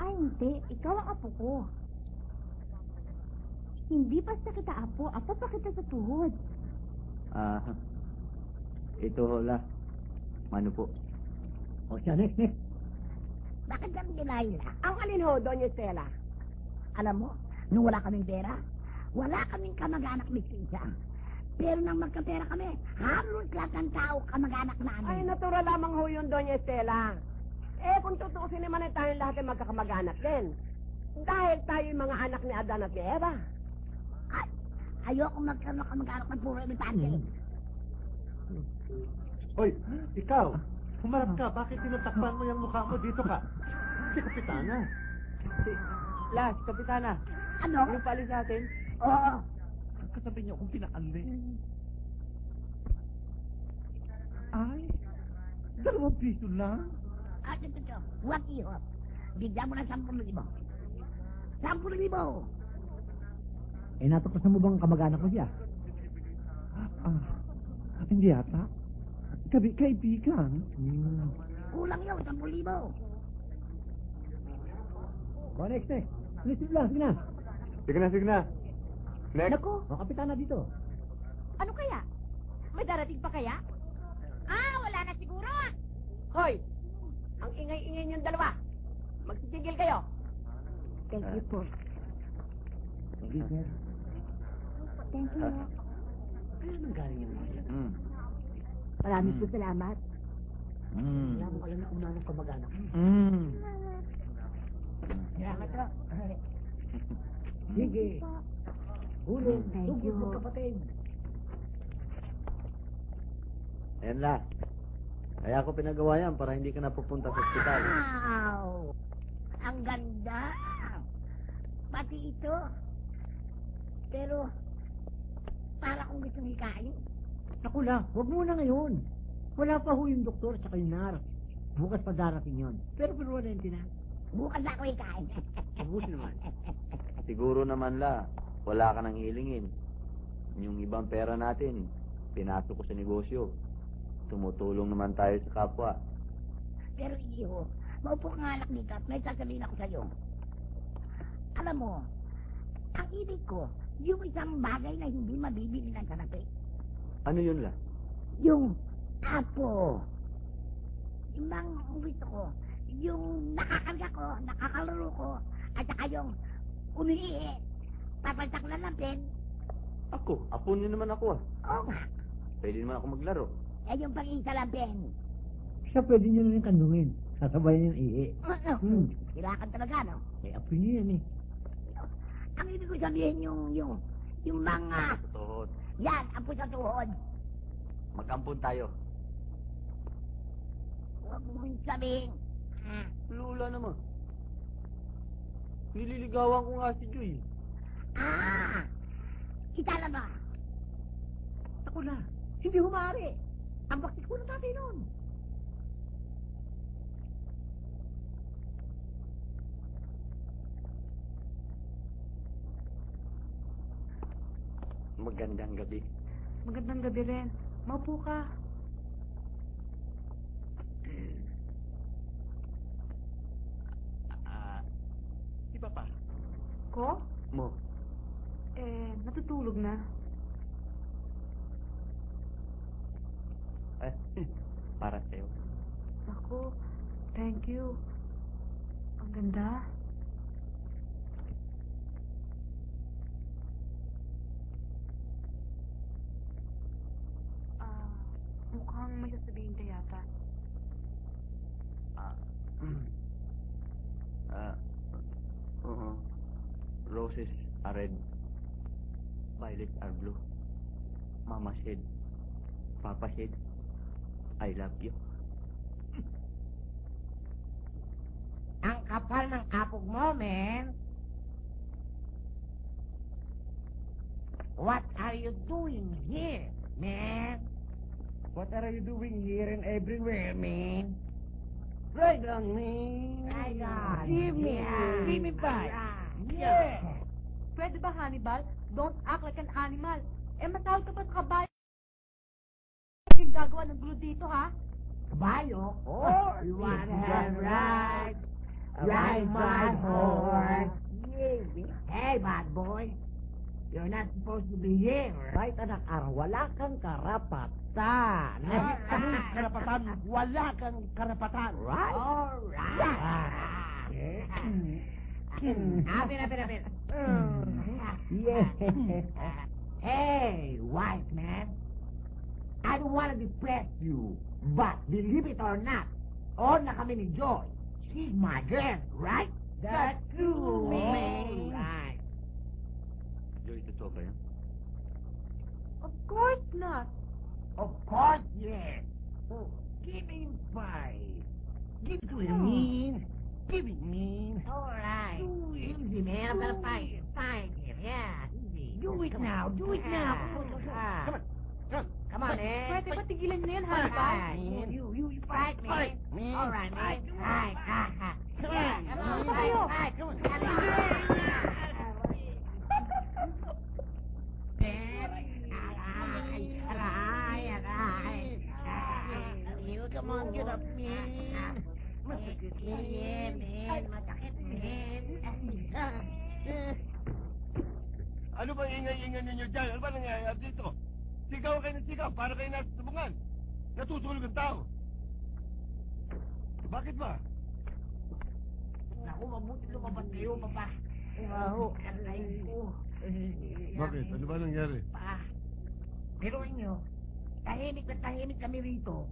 Ay hindi, ikaw ang apo ko. Hindi basta kita apo pa kita sa tuhod. Ito hola. Mano po? O siya, next. Bakit kami ginahila? Ang alin ho, Doña Estela? Alam mo, nung wala kaming pera, wala kaming kamag-anak ni Tisa. Pero nang magkapera kami, halos lahat ng tao kamag-anak namin. Ay, natural lamang ho yun, Doña Estela. Kung tutuusin naman ay tayong lahat ay magkakamag-anak din. Dahil tayo yung mga anak ni Adan at ni Eva. Ay, ayoko kamag-anak ng puro imitante. Hoy, ikaw. Humarap ka. Bakit tinatakpan mo yung mukha mo? Dito ka. Si Kapitana. Las, Kapitana. Ano? Yung palis natin. Oo. Kasabi niyo kung pinakandi. Ay, 2 piso lang. Ito. Huwag ihop. Bigyan mo na 10,000. 10,000! Eh, natapusan mo bang kamag-anak mo siya? Hindi yata. Kaibigan. Kulang yun, 10,000. O, next. Sige na. Sige na. Next. Naku, O, kapitana dito. ano kaya? May darating pa kaya? Wala na siguro. Hoy! Ang ingay-ingay niyong dalawa. Magsisigil kayo. Thank you po. Sige, sir. Thank you. Ano nang galing yung mga yan? Maraming po salamat. Wala mo alam na kung nanong kamag-anak mo. Salamat ko. Sige. Hulong. Thank Tugod you. mo, kapatid. Ayan la. Kaya ako pinagawa yan para hindi ka na pupunta sa ospital. Wow! Ang ganda! Pati ito. Pero, para kung gustong hikain. Naku lang, huwag muna ngayon. Wala pa ho yung doktor at yung nurse. Bukas pa darating yun. Pero permanente na. Bukas na ako hikain. Mabuti naman. Siguro naman la, wala ka nang hilingin. Yung ibang pera natin, pinasok ko sa negosyo. Tumutulong naman tayo sa kapwa. Pero iho, maupo ka nga anak dito at may sasabihin ako sa'yo. Alam mo, ang ibig ko, yung isang bagay na hindi mabibili ng kanape. Ano yun la? Yung apo. Yung bang gusto ko, yung nakakarga ko, nakakalaro ko, at saka yung umiihi. Papaltak lang ng pen. Ako? Apo niyo naman ako ah. Oo nga. Pwede naman ako maglaro. Eh yung pang-isa lang pen. Siya pwede niyo rin kandungin. Sasabayan yung ihi. Kailangan talaga, no? Eh, apo niyo yan eh. Ang ibig ko sabihin yung mga... Tuhod. Yan, apo sa tuhod. Mag-ampun tayo. Huwag mong sabihin. Lula naman. Nililigawan ko nga si Joy. Kita na ba? Ako na. Hindi humari. Ang baksit ko na natin nun. Magandang gabi. Magandang gabi rin. Maupo ka. Si Papa. Ko? Mo. Natutulog na. Para sa'yo. Ako, thank you. Ang ganda. Mukhang may sasabihin ka yata. Roses are red. Violets are blue. Mama said, Papa Sid, I love you. Ang kapal ng apog mo, man. What are you doing here, man? What are you doing here and everywhere, man? Right on, man. Right on. Give me, Yeah. give me back. Yeah. Pwede ba, Hannibal? Don't act like an animal. Eh, matawag ka pa sa kabayo. Yung gagawa ng gulo dito, ha? Kabayo? Oh, you wanna have ride? Ride my horse. Yeah. Hey, bad boy. You're not supposed to be here. Right, anak araw. Wala kang karapatan. Karapatan, wala kang karapatan. Right? All right. Apir. Yeah. Hey, white man. I don't want to depress you, but believe it or not, all na kami ni Joy. She's my girl, right? That's true, man. Right. Joy, totoo ba yan? Of course not. Of course, yes. Oh, give him 5. Give it to him, mean. Give it, mean. All right. Easy, man. I'm gonna find him. Yeah, easy. Do it now. Do it now. Come on. Come on, man. Pwede ba tigilan niyo yan, Hannibal? Man. You fight, man. Fight, man. All right, man. Right. Come on. Come on. Tayo. Fight. Come on. Come on, get up, man. Masakit yan, man. Masakit, man. Ano bang ingay-ingay ninyo dyan? Ano ba nangyayari dito? Sigaw kayo ng sigaw, para kayo natutubungan. Natutulog ang tao. Bakit ba? Naku, mabuti lumabas kayo, papa. Oo, aray ko. Bakit? Ano ba nangyari? Pa, pero inyo, tahimik na tahimik kami rito.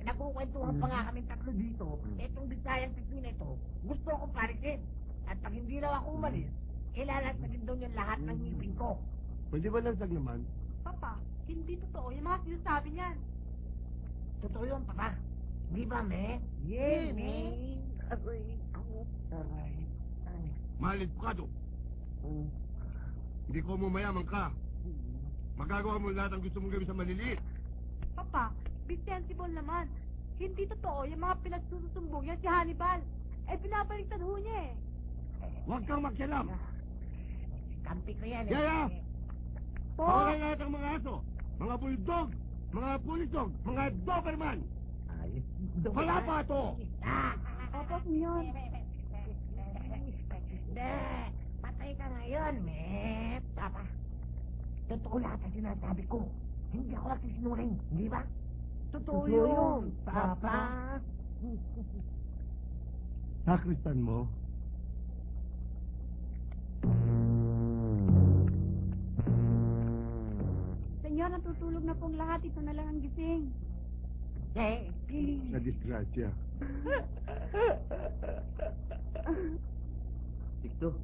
Nagkukwentuhan pa nga kami tatlo dito. Etong Bisayang Pipin na ito, gusto akong parisin. At pag hindi raw ako umalis, ilalasagin daw niya lahat ng ngipin ko. Pwede ba lasag naman? Papa, hindi totoo yung mga sinasabi niyan. Totoo yun, papa. Di ba, me? Yeah, me. Aray ko. Aray. Malit ka to. Hindi ko mo mayaman ka. Magagawa mo lahat ang gusto mong gawin sa maliliit. Papa, be sensible naman. Hindi totoo yung mga pinagsusumbong yan si Hannibal. Eh, pinabaliktad ho niya eh. Huwag kang magsalam. Kampi ko yan, Yaya! Po, Pawalan lahat ang mga aso, mga bulldog, mga pulisog, mga doberman. Wala pa ito! Papa mo yun. Patay ka ngayon, me. Papa, totoo lahat ang sinasabi ko. Hindi ako nagsisinungaling, di ba? Totoo yun, Papa. Sakristan mo? Senyor, natutulog na pong lahat. Ito na lang ang gising. Eh, please. Na disgrasya. Tikto,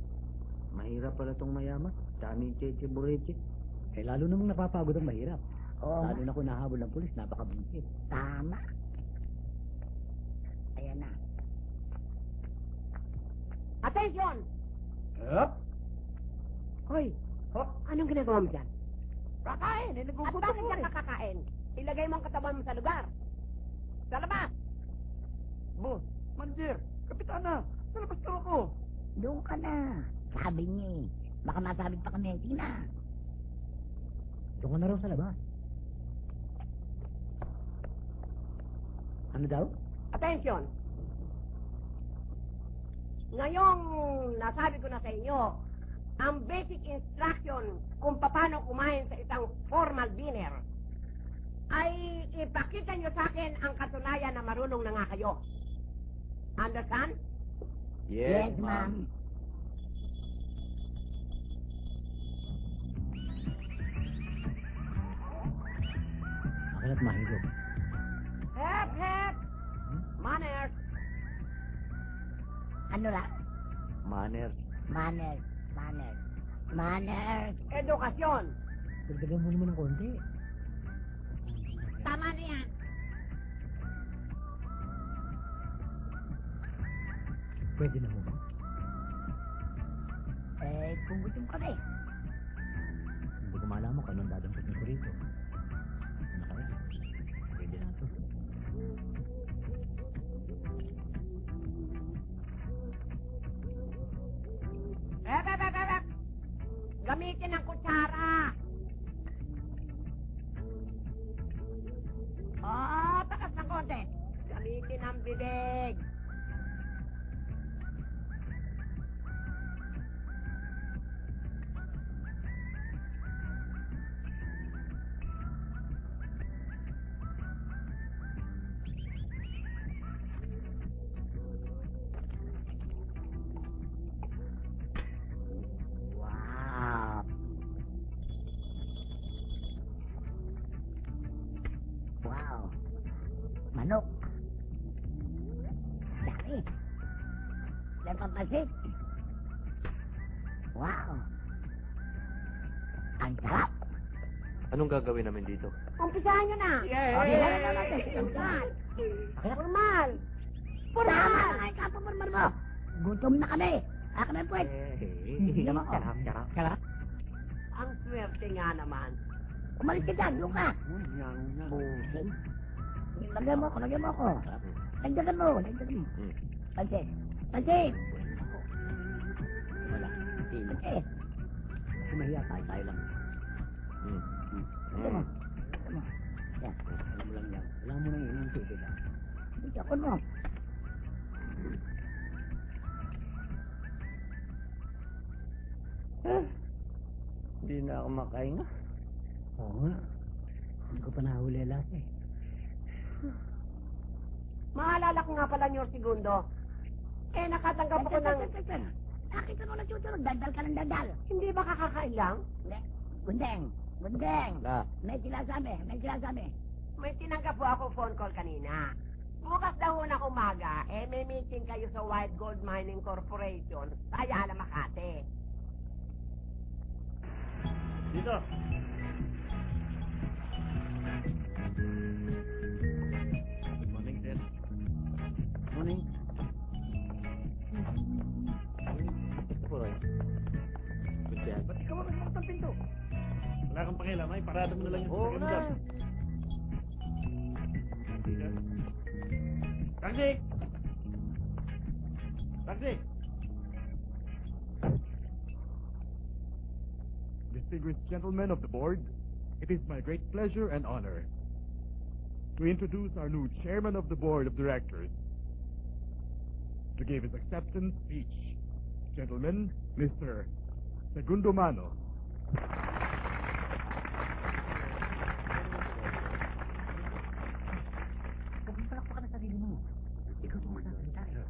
mahirap pala tong mayaman. Daming cheche bureche. Eh, lalo namang napapagod ang mahirap. Oo. Lalo na kung nahabol ng pulis, napakabungkit. Tama. Ayan na. Attention! Hoy, anong ginagawa mo dyan? Kakain, nagugutom mo. At bakit ka kakain? Ilagay mo ang katawan mo sa lugar. Sa labas! Boss, manager, kapitana, nalabas ka ako. Doon ka na. Sabi niya eh. Baka masabit pa kami. Sige na. Doon ka na raw sa labas. Ano daw? Attention! Ngayong nasabi ko na sa inyo, ang basic instruction kung paano kumain sa isang formal dinner ay ipakita nyo sa akin ang katunayan na marunong na nga kayo. Understand? Yes, ma'am. Akin at mahigop. Hep, hep! Manners! Ano lang? Manners. Manners. Manners. Manners. Edukasyon! Dagdagan mo naman ng konti. Tama na yan. Pwede na mo ba? Kung gusto mo kami. Hindi ko malaman kung anong dadampatin ko rito. Ano kaya? Pwede na ito. Gamitin ang kutsara. Takas ng konti. Gamitin ang bibig. Wow. Wow. Manok. Dami. Dan pampasit. Wow. Ang sarap. Anong gagawin namin dito? Umpisahan nyo na. Okay, Formal. Formal. Formal. Tama na kayo kapamurmar mo. Gutom na kami. Kami pwede. Sarap. Ang swerte nga naman. Umalis ka dyan, yung ka. Busin. Lagyan mo ako. Dagdagan mo. Pansit. Wala. Pansit. Sumahiya tayo lang. Lagyan mo. Yan. Alam mo lang yan. Alam mo lang yun yung tubig ah. Bigyan mo. Hindi na ako makahinga. Oo nga. Hindi ko pa nahuli lahat eh. Maalala ko nga pala Nyor Segundo. Nakatanggap ako ng... Nakita mo na susunod. Dadal ka ng dadal. Hindi ba kakakain lang? Gundeng. May sinasabi. May tinanggap po ako phone call kanina. Bukas daw ng umaga, may meeting kayo sa White Gold Mining Corporation sa Ayala, Makati. Dito. Good morning, sir. Morning. Ba't ikaw magbukas ng pinto? Wala kang pakialam, ay parada mo na lang yung sasakyan mo dyan. Taxi! Taxi! Distinguished gentlemen of the board, it is my great pleasure and honor to introduce our new chairman of the board of directors to give his acceptance speech. Gentlemen, Mr. Segundo Mano. Huwag mong palakpakan na sarili mo. Ikaw ang magsasalita eh.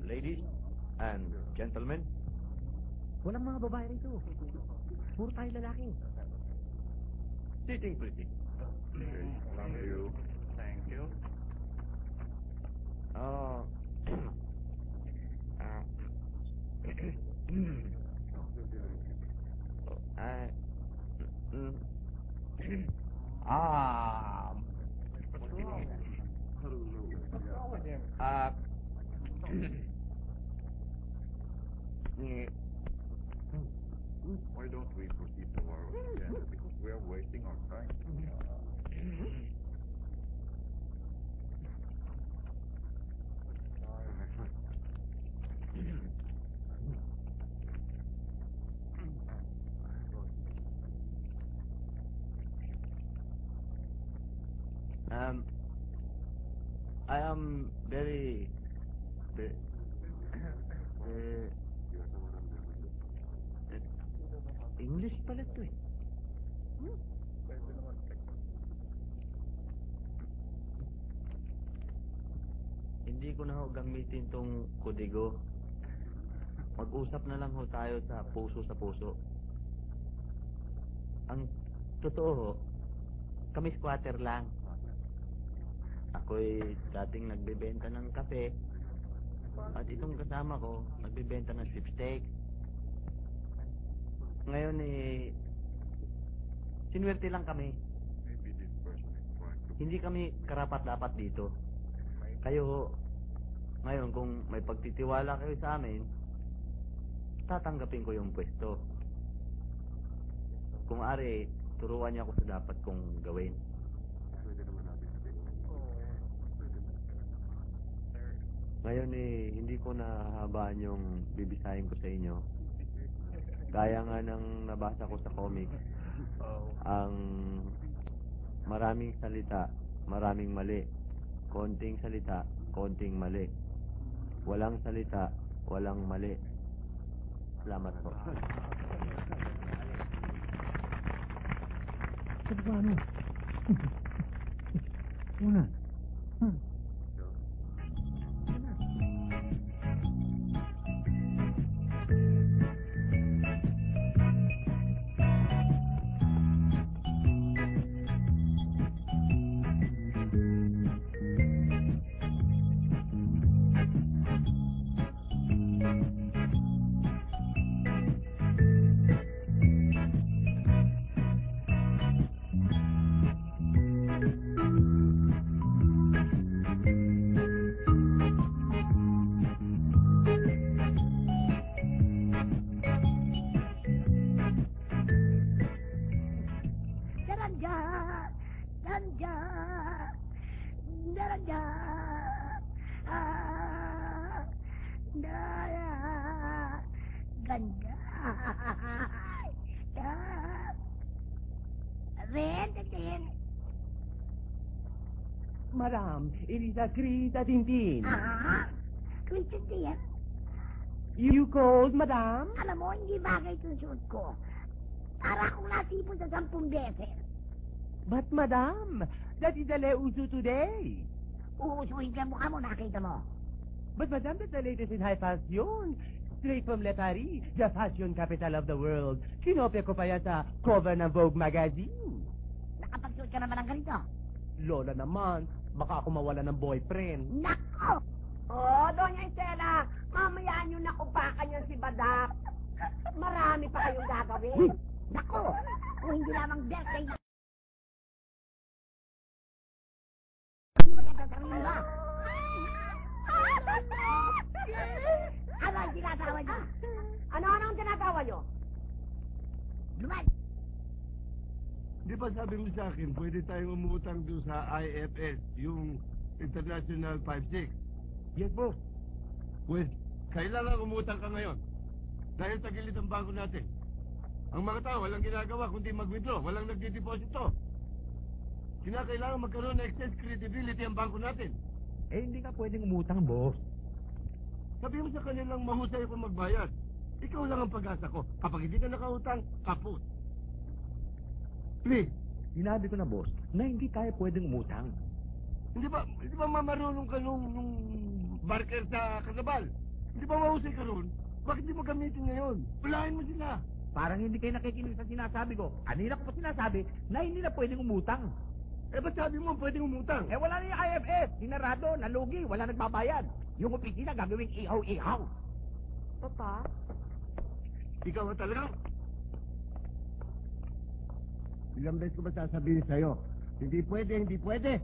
Ladies and gentlemen, Walang mga babae rito. Puro tayo lalaki. sitting pretty. Thank you. Thank you. Why don't we proceed to our agenda? Because we are wasting our time. I am very English pala to eh. Hindi ko na ho gamitin tong kodigo. Mag-usap na lang ho tayo sa puso. Ang totoo ho, kami squatter lang. Ako'y dating nagbebenta ng kape at itong kasama ko nagbebenta ng sweepstakes. Ngayon Sinwerte lang kami. Hindi kami karapat-dapat dito. Kayo, ngayon kung may pagtitiwala kayo sa amin, tatanggapin ko yung pwesto. Kung ari, turuan niya ako sa dapat kong gawin. Ngayon hindi ko nahahabaan yung bibisahin ko sa inyo. Gaya nga ng nabasa ko sa comic, ang maraming salita, maraming mali. Konting salita, konting mali. Walang salita, walang mali. Salamat po. Paano? Una. Daranja! Daranja! Daranja! Ganda! Red din! Madam, it is a Krita Tintin. Christian din! You called, madam? Alam mo, hindi bagay itong suot ko. Para akong nasipon sa 10 beses. But, madam, that is the uso today. Uusuhin ka mukha mo, nakita mo. But, madam, that's the latest in high fashion. Straight from Le Paris, the fashion capital of the world. Kinopya ko pa yan sa cover ng Vogue magazine. Nakapagsuot ka naman ng ganito. Lola naman, baka ako mawala ng boyfriend. Nako! Oh, Doña Estela, mamaya nyo nakupakan yan si Badak. Marami pa kayong gagawin. Nako! Kung hindi lamang birthday na... Hindi mo nagsasabihin ba? Ano ang tinatawa niyo? Ano ang tinatawa nyo? Luman! Di ba sabi mo sa akin, pwede tayong umutang doon sa IFS, yung International 5-6? Yes, boss. Well, kailangan umutang ka ngayon. Dahil tagilid ang bangko natin. Ang mga tao walang ginagawa kundi mag-withdraw, walang nagdideposito. Kinakailangan magkaroon ng excess credibility ang bangko natin. Eh, hindi ka pwedeng umutang, boss. Sabi mo sa kanilang mahusay ako magbayad. Ikaw lang ang pag-asa ko. Kapag hindi ka nakautang, kaput. Please. Sinabi ko na, boss, na hindi tayo pwedeng umutang. Hindi ba mamarunong ka nung barker sa Carnaval? Hindi ba mahusay ka ron? Bakit di mo gamitin ngayon? Pulahin mo sila. Parang hindi kayo nakikinig sa sinasabi ko. Kanina ko pa sinasabi na hindi na pwedeng umutang. Eh, ba't sabi mo pwedeng umutang? Eh, wala na yung IFS. Sinarado, nalugi, wala nagbabayad. Yung opisina gagawing ihaw-ihaw. Papa? Ikaw ba talaga? Ilang beses ko ba sasabihin sa'yo? Hindi pwede, hindi pwede.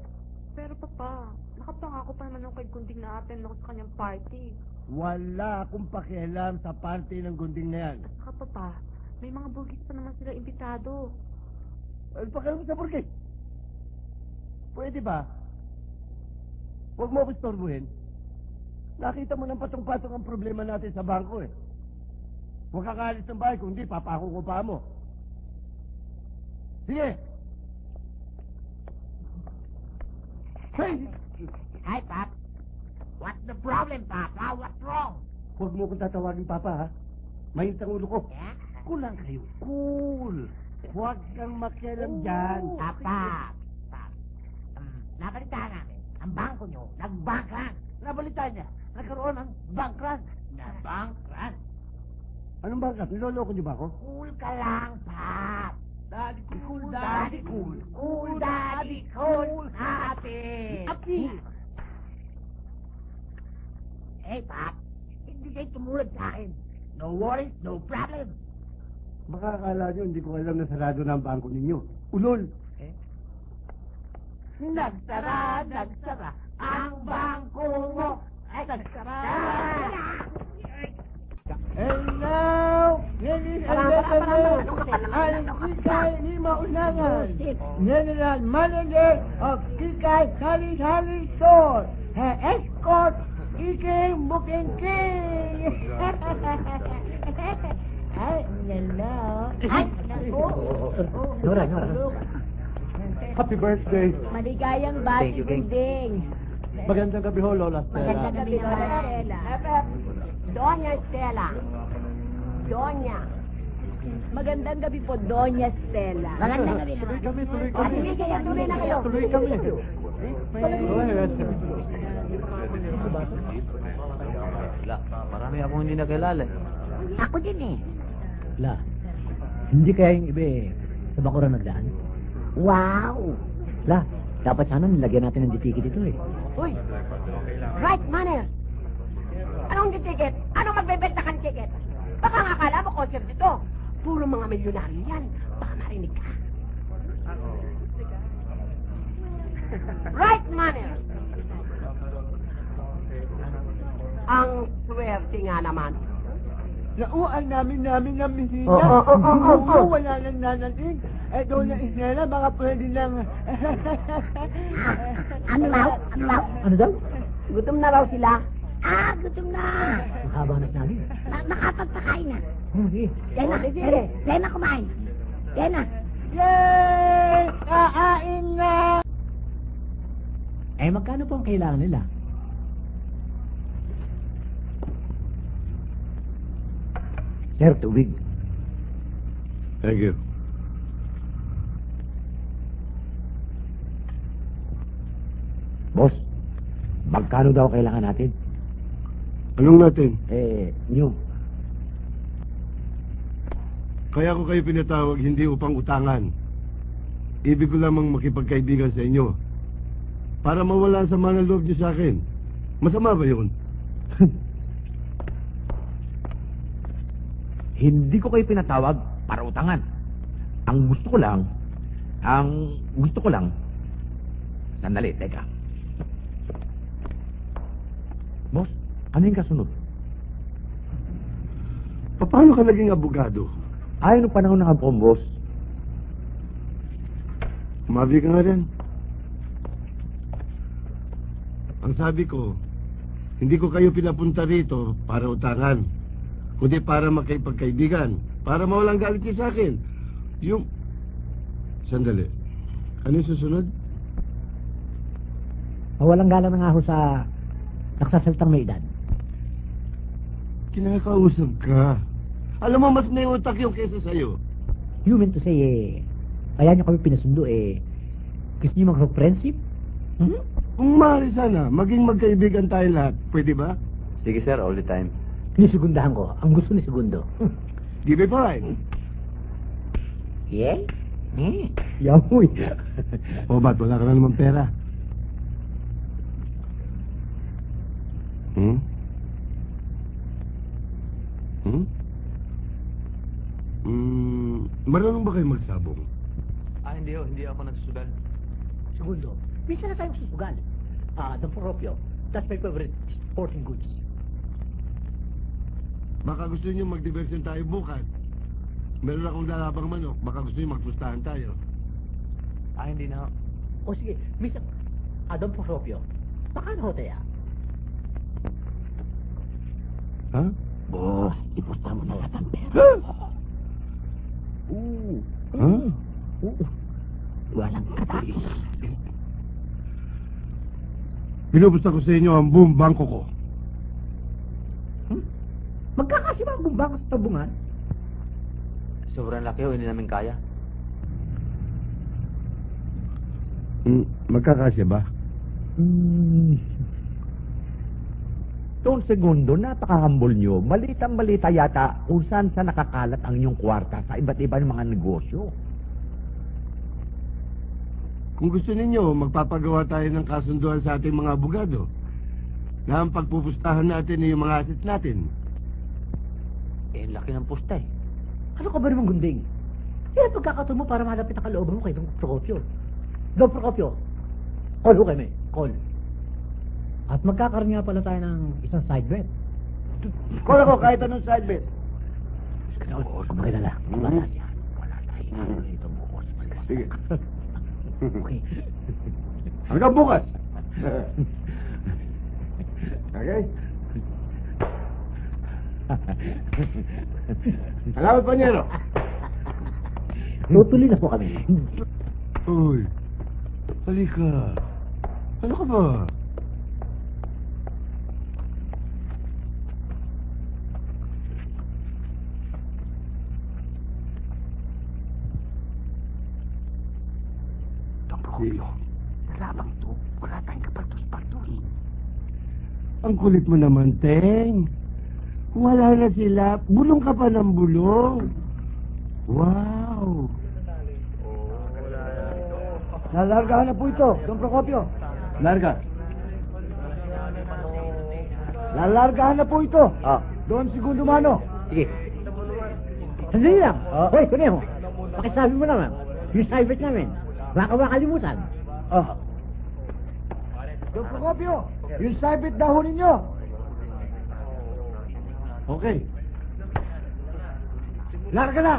Pero Papa, nakapangako pa naman ako kay Gunding na attend ako sa kanyang party. Wala akong pakialam sa party ng gunding na yan. Saka Papa, may mga burgis pa naman sila imbitado. Ano pakialam sa burgis? Pwede ba? Huwag mo ako istorbuhin. Nakita mo ng patong-patong ang problema natin sa bangko eh. Huwag kang alis ng bahay, kundi papako ko pa mo. Sige! Hey! Hi, Pap. What's the problem, Papa? What's wrong? Huwag mo kong tatawagin, Papa, ha? Mainit ang ulo ko. Yeah? Kulang kayo. Cool. Huwag kang makialam dyan. Papa. Pap. Nabalitaan namin. Ang bangko nyo, nag-bank run. Nabalitaan niya. Nagkaroon ng bank run. Na-bank run. Anong bangkas? Niloloko niyo ba ako? Cool ka lang, Pap. Daddy cool, Daddy cool. Cool, Daddy cool. Ate. Api! Hey, Pap. Hindi kayo tumulad sa akin. No worries, no problem. Baka akala nyo hindi ko alam na sarado na ang bangko ninyo. Ulol! Nagsara ang bangko mo. Ay, nagsara. And now, ladies and gentlemen, ang Kikay ni Maunangan, General Manager of Kikay Sari-Sari Store, Escort Iking Booking King. Ay, hello. Ay, naku. Nora. Happy birthday. Maligayang bati ding. Magandang gabi ho, Lola Magandang gabi, Lola Stella. Doña Stella. Doña. Magandang gabi po, Doña Stella. Magandang gabi naman. Tuloy Ah, sige, sige, tuloy na kayo. Tuloy kami. Marami akong hindi nakilala. Ako din eh. La, hindi kaya yung iba sa bakuran nagdaan? Wow! La, dapat sana nilagyan natin ng ticket ito eh. Uy! Right manners! Anong ticket? Anong magbebenta kang ticket? Baka nga akala mo concert ito. Puro mga milyonaryo yan. Baka marinig ka. Right manners! Ang swerte nga naman. Nauan namin ng misina. Oo. Wala nang nanating. Eh, doon na Isnela, baka pwede lang. Ano raw? Ano daw? Gutom na raw sila. Ah, gutom na. Mahaba na sinabi. Makapagpakain na. Sige. Yan na. Sige. Yan na kumain. Yan na. Yay! Kakain na! Eh, magkano po ang kailangan nila? Sir, tubig. Thank you. Boss, magkano daw kailangan natin? Anong natin? Nyo. Kaya ko kayo pinatawag hindi upang utangan. Ibig ko lamang makipagkaibigan sa inyo. Para mawala ang sama ng loob niyo sa akin. Masama ba yun? Hindi ko kayo pinatawag para utangan. Ang gusto ko lang, sandali, teka. Boss, ano yung kasunod? Paano ka naging abogado? Ay, nung panahon ng abong, boss. Umabi ka nga rin. Ang sabi ko, hindi ko kayo pinapunta rito para utangan, kundi para magkaipagkaibigan, para mawalang galit niyo sa akin. Yung... Sandali. Ano yung susunod? Mawalang galang na nga ho sa nagsasaltang may edad. Kinakausap ka. Alam mo, mas may utak yung kesa sa'yo. You meant to say, kaya nyo kami pinasundo, gusto nyo mag-friendship? Kung maaari sana, maging magkaibigan tayo lahat. Pwede ba? Sige sir, all the time. Nisugundahan ko. Ang gusto ni Segundo. Give it fine. Yeah? Yamoy. O ba't wala ka na naman pera? Marunong ba kayo magsabong? Hindi ako nagsusugal. Segundo, minsan na tayong susugal. Don Propio, that's my favorite sporting goods. Baka gusto niyo mag-diversion tayo bukas. Meron akong lalabang manok. Baka gusto niyo magpustahan tayo. Hindi na. O sige, minsan, Don Propio, baka na ho tayo. Ha? Boss, ipusta mo na lahat ang pera. Ha? Walang katabi. Pinupusta ko sa inyo ang buong bangko ko. Magkakasima ang bumbang sa tabungan? Sobrang laki o hindi namin kaya. Magkakasya ba? Don Segundo, napakahambol nyo. Malitang-malita yata kung saan sa nakakalat ang inyong kwarta sa iba't ibang mga negosyo. Kung gusto ninyo, magpapagawa tayo ng kasunduan sa ating mga abogado na ang pagpupustahan natin ay yung mga asset natin. Laki ng pusta eh. Ano ka ba namang gunding? Yan ang pagkakataon mo para malapit ang kalooban mo kay Don Procopio. Don Procopio, call ho kami. Call. At magkakaroon nga pala tayo ng isang side bet. Call ako kahit anong side bet. Kung makilala, wala siya. Wala tayo. Ito bukas. Sige. Okay. Hanggang bukas. Okay? Salamat, Panyero. Tutuloy na po kami. Uy, halika. Ano ka ba? Don Procopio, sa labang to, wala tayong kapaltos-paltos. Ang kulit mo naman, Teng. Wala na sila. Bulong ka pa ng bulong. Wow. Lalargahan na po ito, Don Procopio. Larga. Lalargahan na po ito. Ah, Don Segundo Mano. sige. Sandali lang. Hoy, Kuneho. Pakisabi mo naman. Yung side bet namin. Baka makalimutan. Ah, Don Procopio, yung sabit daho ninyo. Okay. Larga na.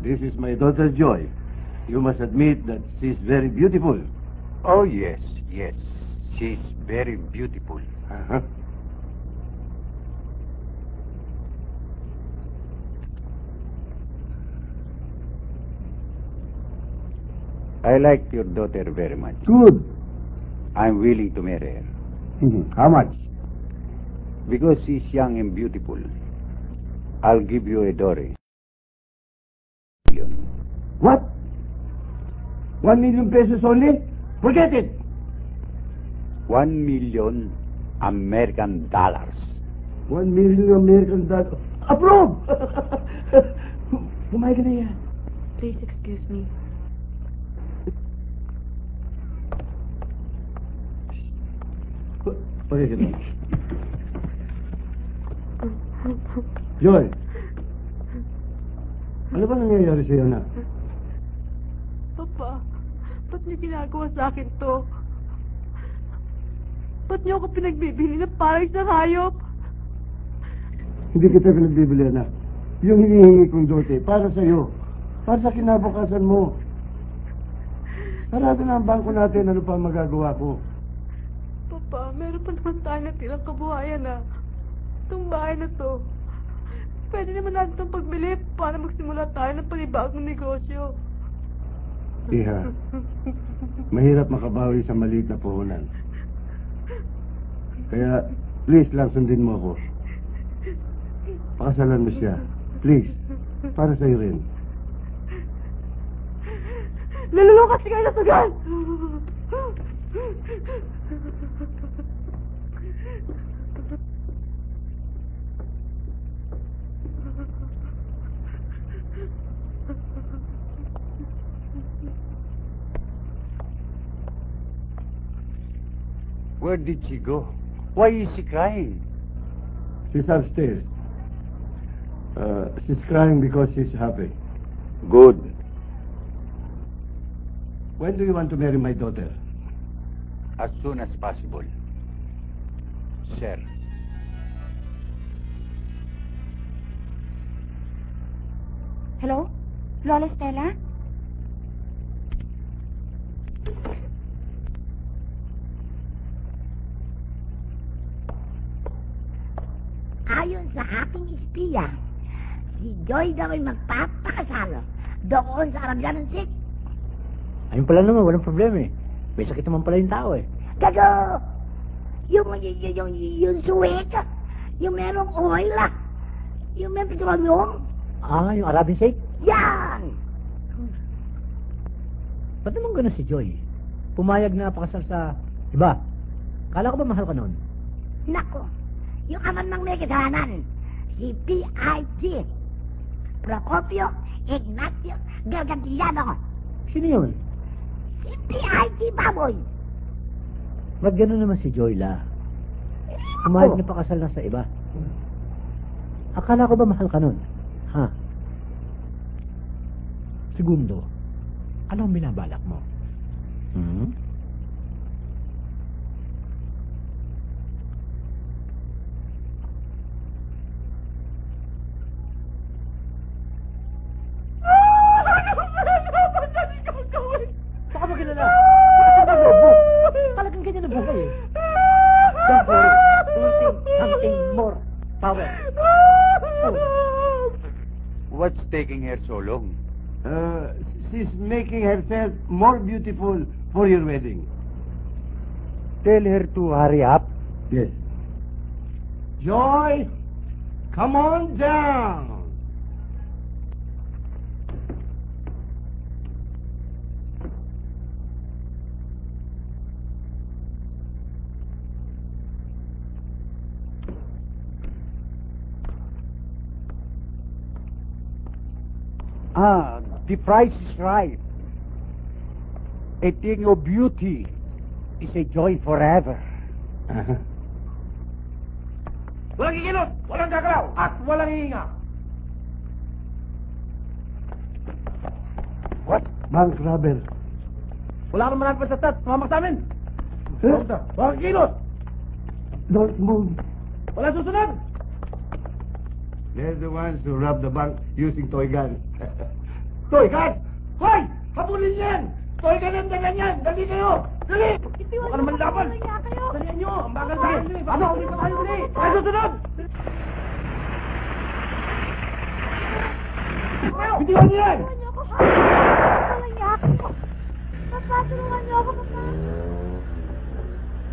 This is my daughter Joy. You must admit that she's very beautiful. oh yes, yes. She's very beautiful. Uh-huh. I like your daughter very much. Good. I'm willing to marry her. How much? Because she's young and beautiful. I'll give you a dowry. What? 1 million pesos only? Forget it. 1 million American dollars. 1 million American dollars. Approve! Pumayag na yan. Please excuse me. Okay, kita. Joy. Ano ba nangyayari sa'yo na? Papa, ba't niyo ginagawa sa akin to? Ba't niyo ako pinagbibili na parang sa hayop? Hindi kita pinagbibili na. Yung hinihingi kong dote, para sa'yo. Para sa kinabukasan mo. Sarado na ang bangko natin, ano pa ang magagawa ko? Papa, meron pa naman tayo na tilang kabuhayan na. Itong bahay na to. Pwede naman natin itong pagbili para magsimula tayo ng panibagong negosyo. Iha, mahirap makabawi sa maliit na puhunan. Kaya, please lang sundin mo ako. Pakasalan mo siya. Please. Para sa'yo rin. Nalulukas si Kayla Sugan! Where did she go? Why is she crying? She's upstairs. She's crying because she's happy. Good. When do you want to marry my daughter? As soon as possible. Sir. Hello? Lola Stella? Ayon sa aking espiya, si Joy daw ay magpapakasalo doon sa Arabian Sea. Ayun pala naman, walang problema eh. May sakit naman pala yung tao eh. Gago! Yung suwek, yung merong oil, yung may petroleum, Ah, yung Arabian Shake? yan! Ba't naman ganun si Joy? Pumayag na pakasal sa iba. Kala ko ba mahal ka noon? Nako, yung aman ng may kasalanan, si P.I.G. Procopio Ignacio Gargantiano. Sino yun? Si P.I.G. Baboy. Ba't ganun naman si Joy la? Pumayag na pakasal na sa iba. Akala ko ba mahal ka noon? Ha? Segundo, anong binabalak mo? Hmm? Baka ba kilala? Talagang ganyan ang buhay eh. Don't worry. We'll think something more power. What's taking her so long? She's making herself more beautiful for your wedding. Tell her to hurry up. Yes. Joy, come on down. Ah, the price is right. A thing of beauty is a joy forever. Walang kikilos, walang gagalaw, at walang hihinga. What? Bank robber. Wala kang malapit sa stats, sumama ka sa amin. Walang kikilos, Don't move. walang susunod. They're the ones who rob the bank using toy guns. Toy guns! Hoy! Habulin yan! Toy gun ang dalan yan! Dali kayo! Dali! Huwag ka naman laban! Dalihan nyo! Ang bagal sa akin! Ano? Ulit pa tayo dali! Ay, susunod! Bitiwan niyo yan!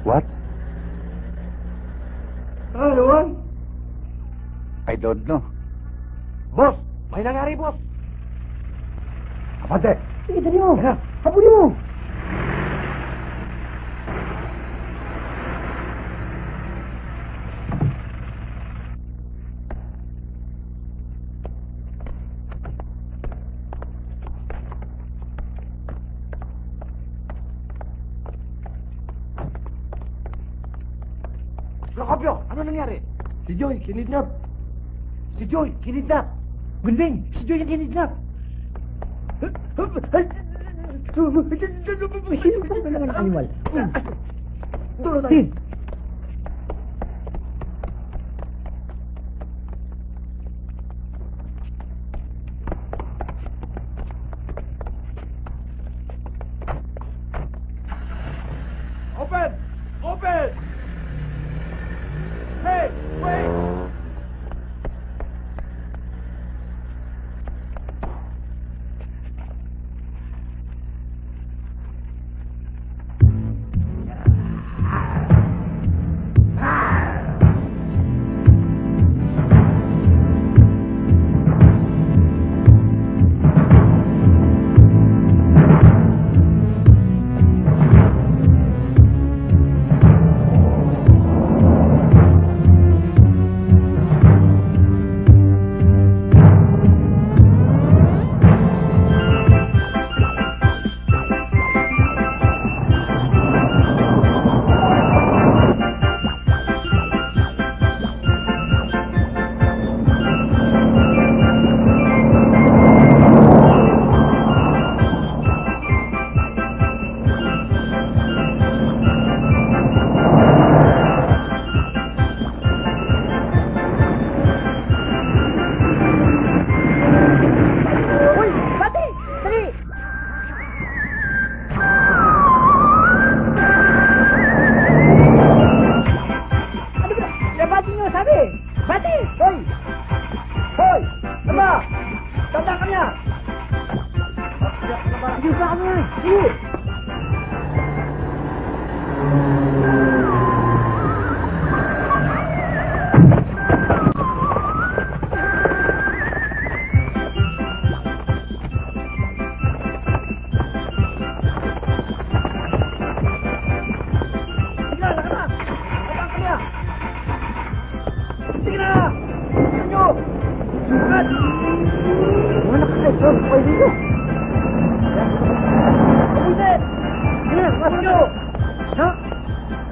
What? Ewan? I don't know. Boss! May nangyari, boss! Abante! Sige, dali mo. Habulin mo. Procopio! Ano nangyari? Si Joy, kinidnap. Si Joy, kinidnap! Gunbing, si Joy ang kinidnap. Sino ka naman ang animal? Dulo tayo! Open! Open! Hey! Wait!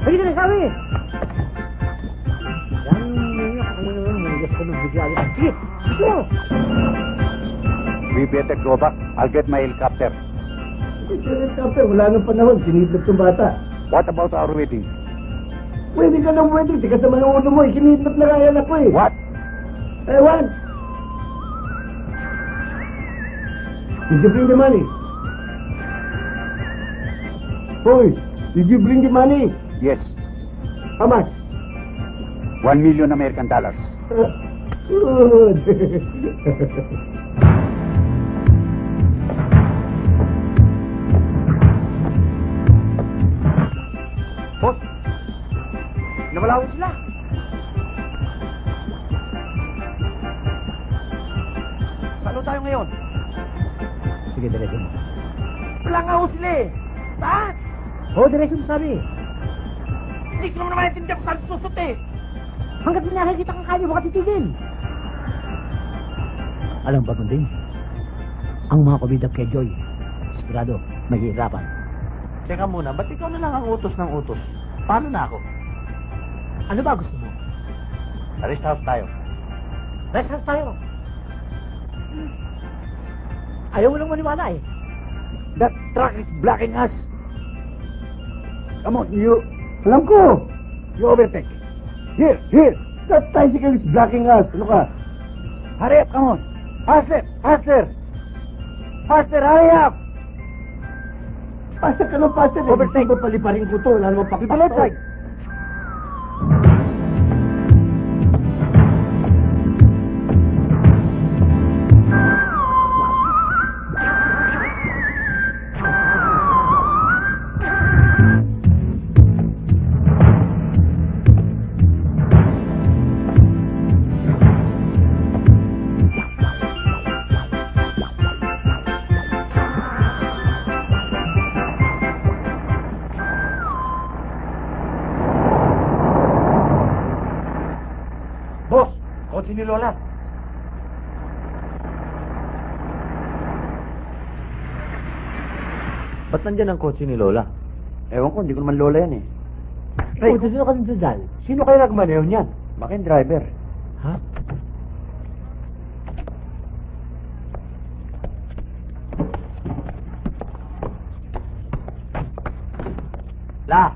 Halika na, sabi! Yan, ako mo naman, manigas ka ng bigla. Sige, go! We better go back. I'll get my helicopter. Helicopter, wala nang panahon. Kinidnap yung bata. What about our wedding? Pwede ka ng wedding. Tigas naman ang ulo mo. Kinidnap na nga yan ako eh. What? Ewan! Did you bring the money? Boy, did you bring the money? Yes. How much? 1 million American dollars. Good. Boss, nawala ko sila. Saan tayo ngayon? Sige, diretso mo. Wala nga ako sila eh. Saan? Oo, diretso mo sabi. Hindi ko naman naintindihan kung saan susot eh. Hanggat may nakikita kang kanya mo ka titigil. Alam ba, Gunding? Ang mga kumidap kay Joy, sigurado, maghihirapan. Teka muna, ba't ikaw na lang ang utos ng utos? Paano na ako? Ano ba gusto mo? Sa rest house tayo. Rest house tayo. Ayaw mo lang maniwala eh. That truck is blocking us. Come on, you. Alam ko! You overtake. Here! That tricycle is blocking us. Ano ka? Hurry up, come on. Faster, faster. Faster, hurry up. Pasok ka ng pasok. Overtake. Gusto mo paliparin ko to. Wala namang To pakpak the left to. side. Boss, kotse ni Lola. Ba't nandyan ang kotse ni Lola? Ewan ko, hindi ko naman Lola yan eh. Ray, sino ka nito dyan? Sino kayo nagmaneho niyan? Baka yung driver. Ha? La!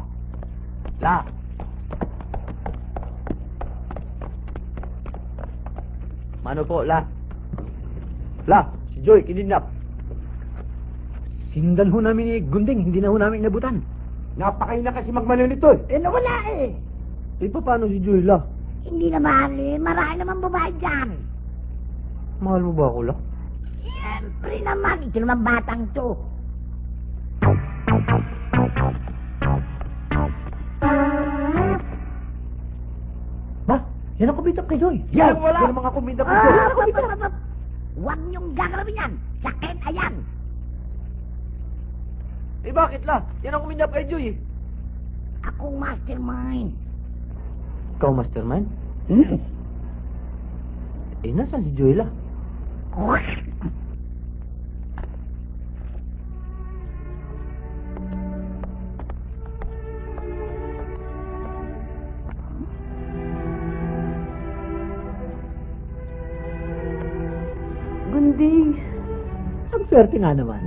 Mano po, La? La, si Joy, kinidnap. Sinundan ho namin ni Gunding, hindi na ho namin inabutan. Napakain na kasi magmano nito eh. Nawala eh. Eh, paano si Joy, La? Hindi naman eh. Marami naman babae dyan. Mahal mo ba ako, La? Siyempre naman. Ito naman batang to. Ba? Yan ang kumidap kay Joy. Yan! Yan ang mga kumidap ko, Joy. Huwag niyong gagalawin yan. Sakit, ayan. Eh, bakit, La? Yan ang kumidap kay Joy eh. Akong mastermind. Ikaw, mastermind? Hmm? Eh, nasaan si Joy, La? Gunding. Ang swerte nga naman.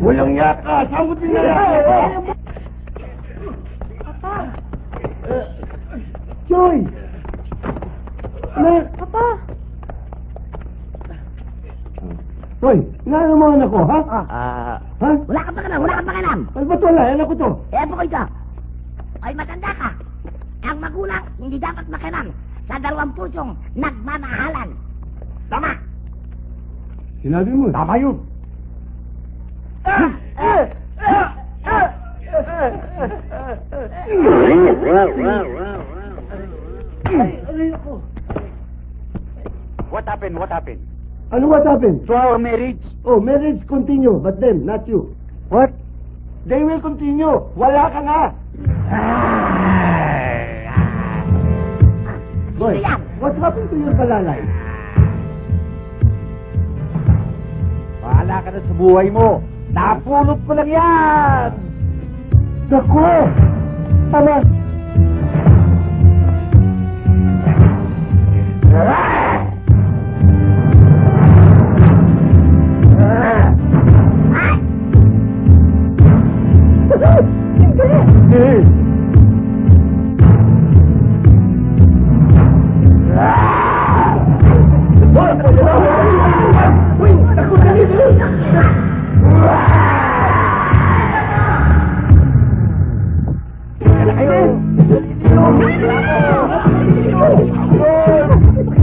Walang yaka! Samot mo na! Papa! Joy! Anak! Papa! Joy, inaano mo anak ko, ha? Ha? Wala ka pa ka wala ka pa ka Ano ba ito, ala? Anak ko to. Eh, po ito. Ay, matanda ka. Ang magulang, hindi dapat makialam sa dalawang pusong nagmamahalan. Tama! Sinabi mo. Tama yun. What happened? What happened? Ano what happened? To our marriage? Oh, marriage continue, but them, not you. What? They will continue. Wala ka nga. Boy, Sino yan? what happened to your balalay? Bahala ka na sa buhay mo. Napulot ko lang yan! Naku! Ama!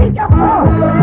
Sige ako!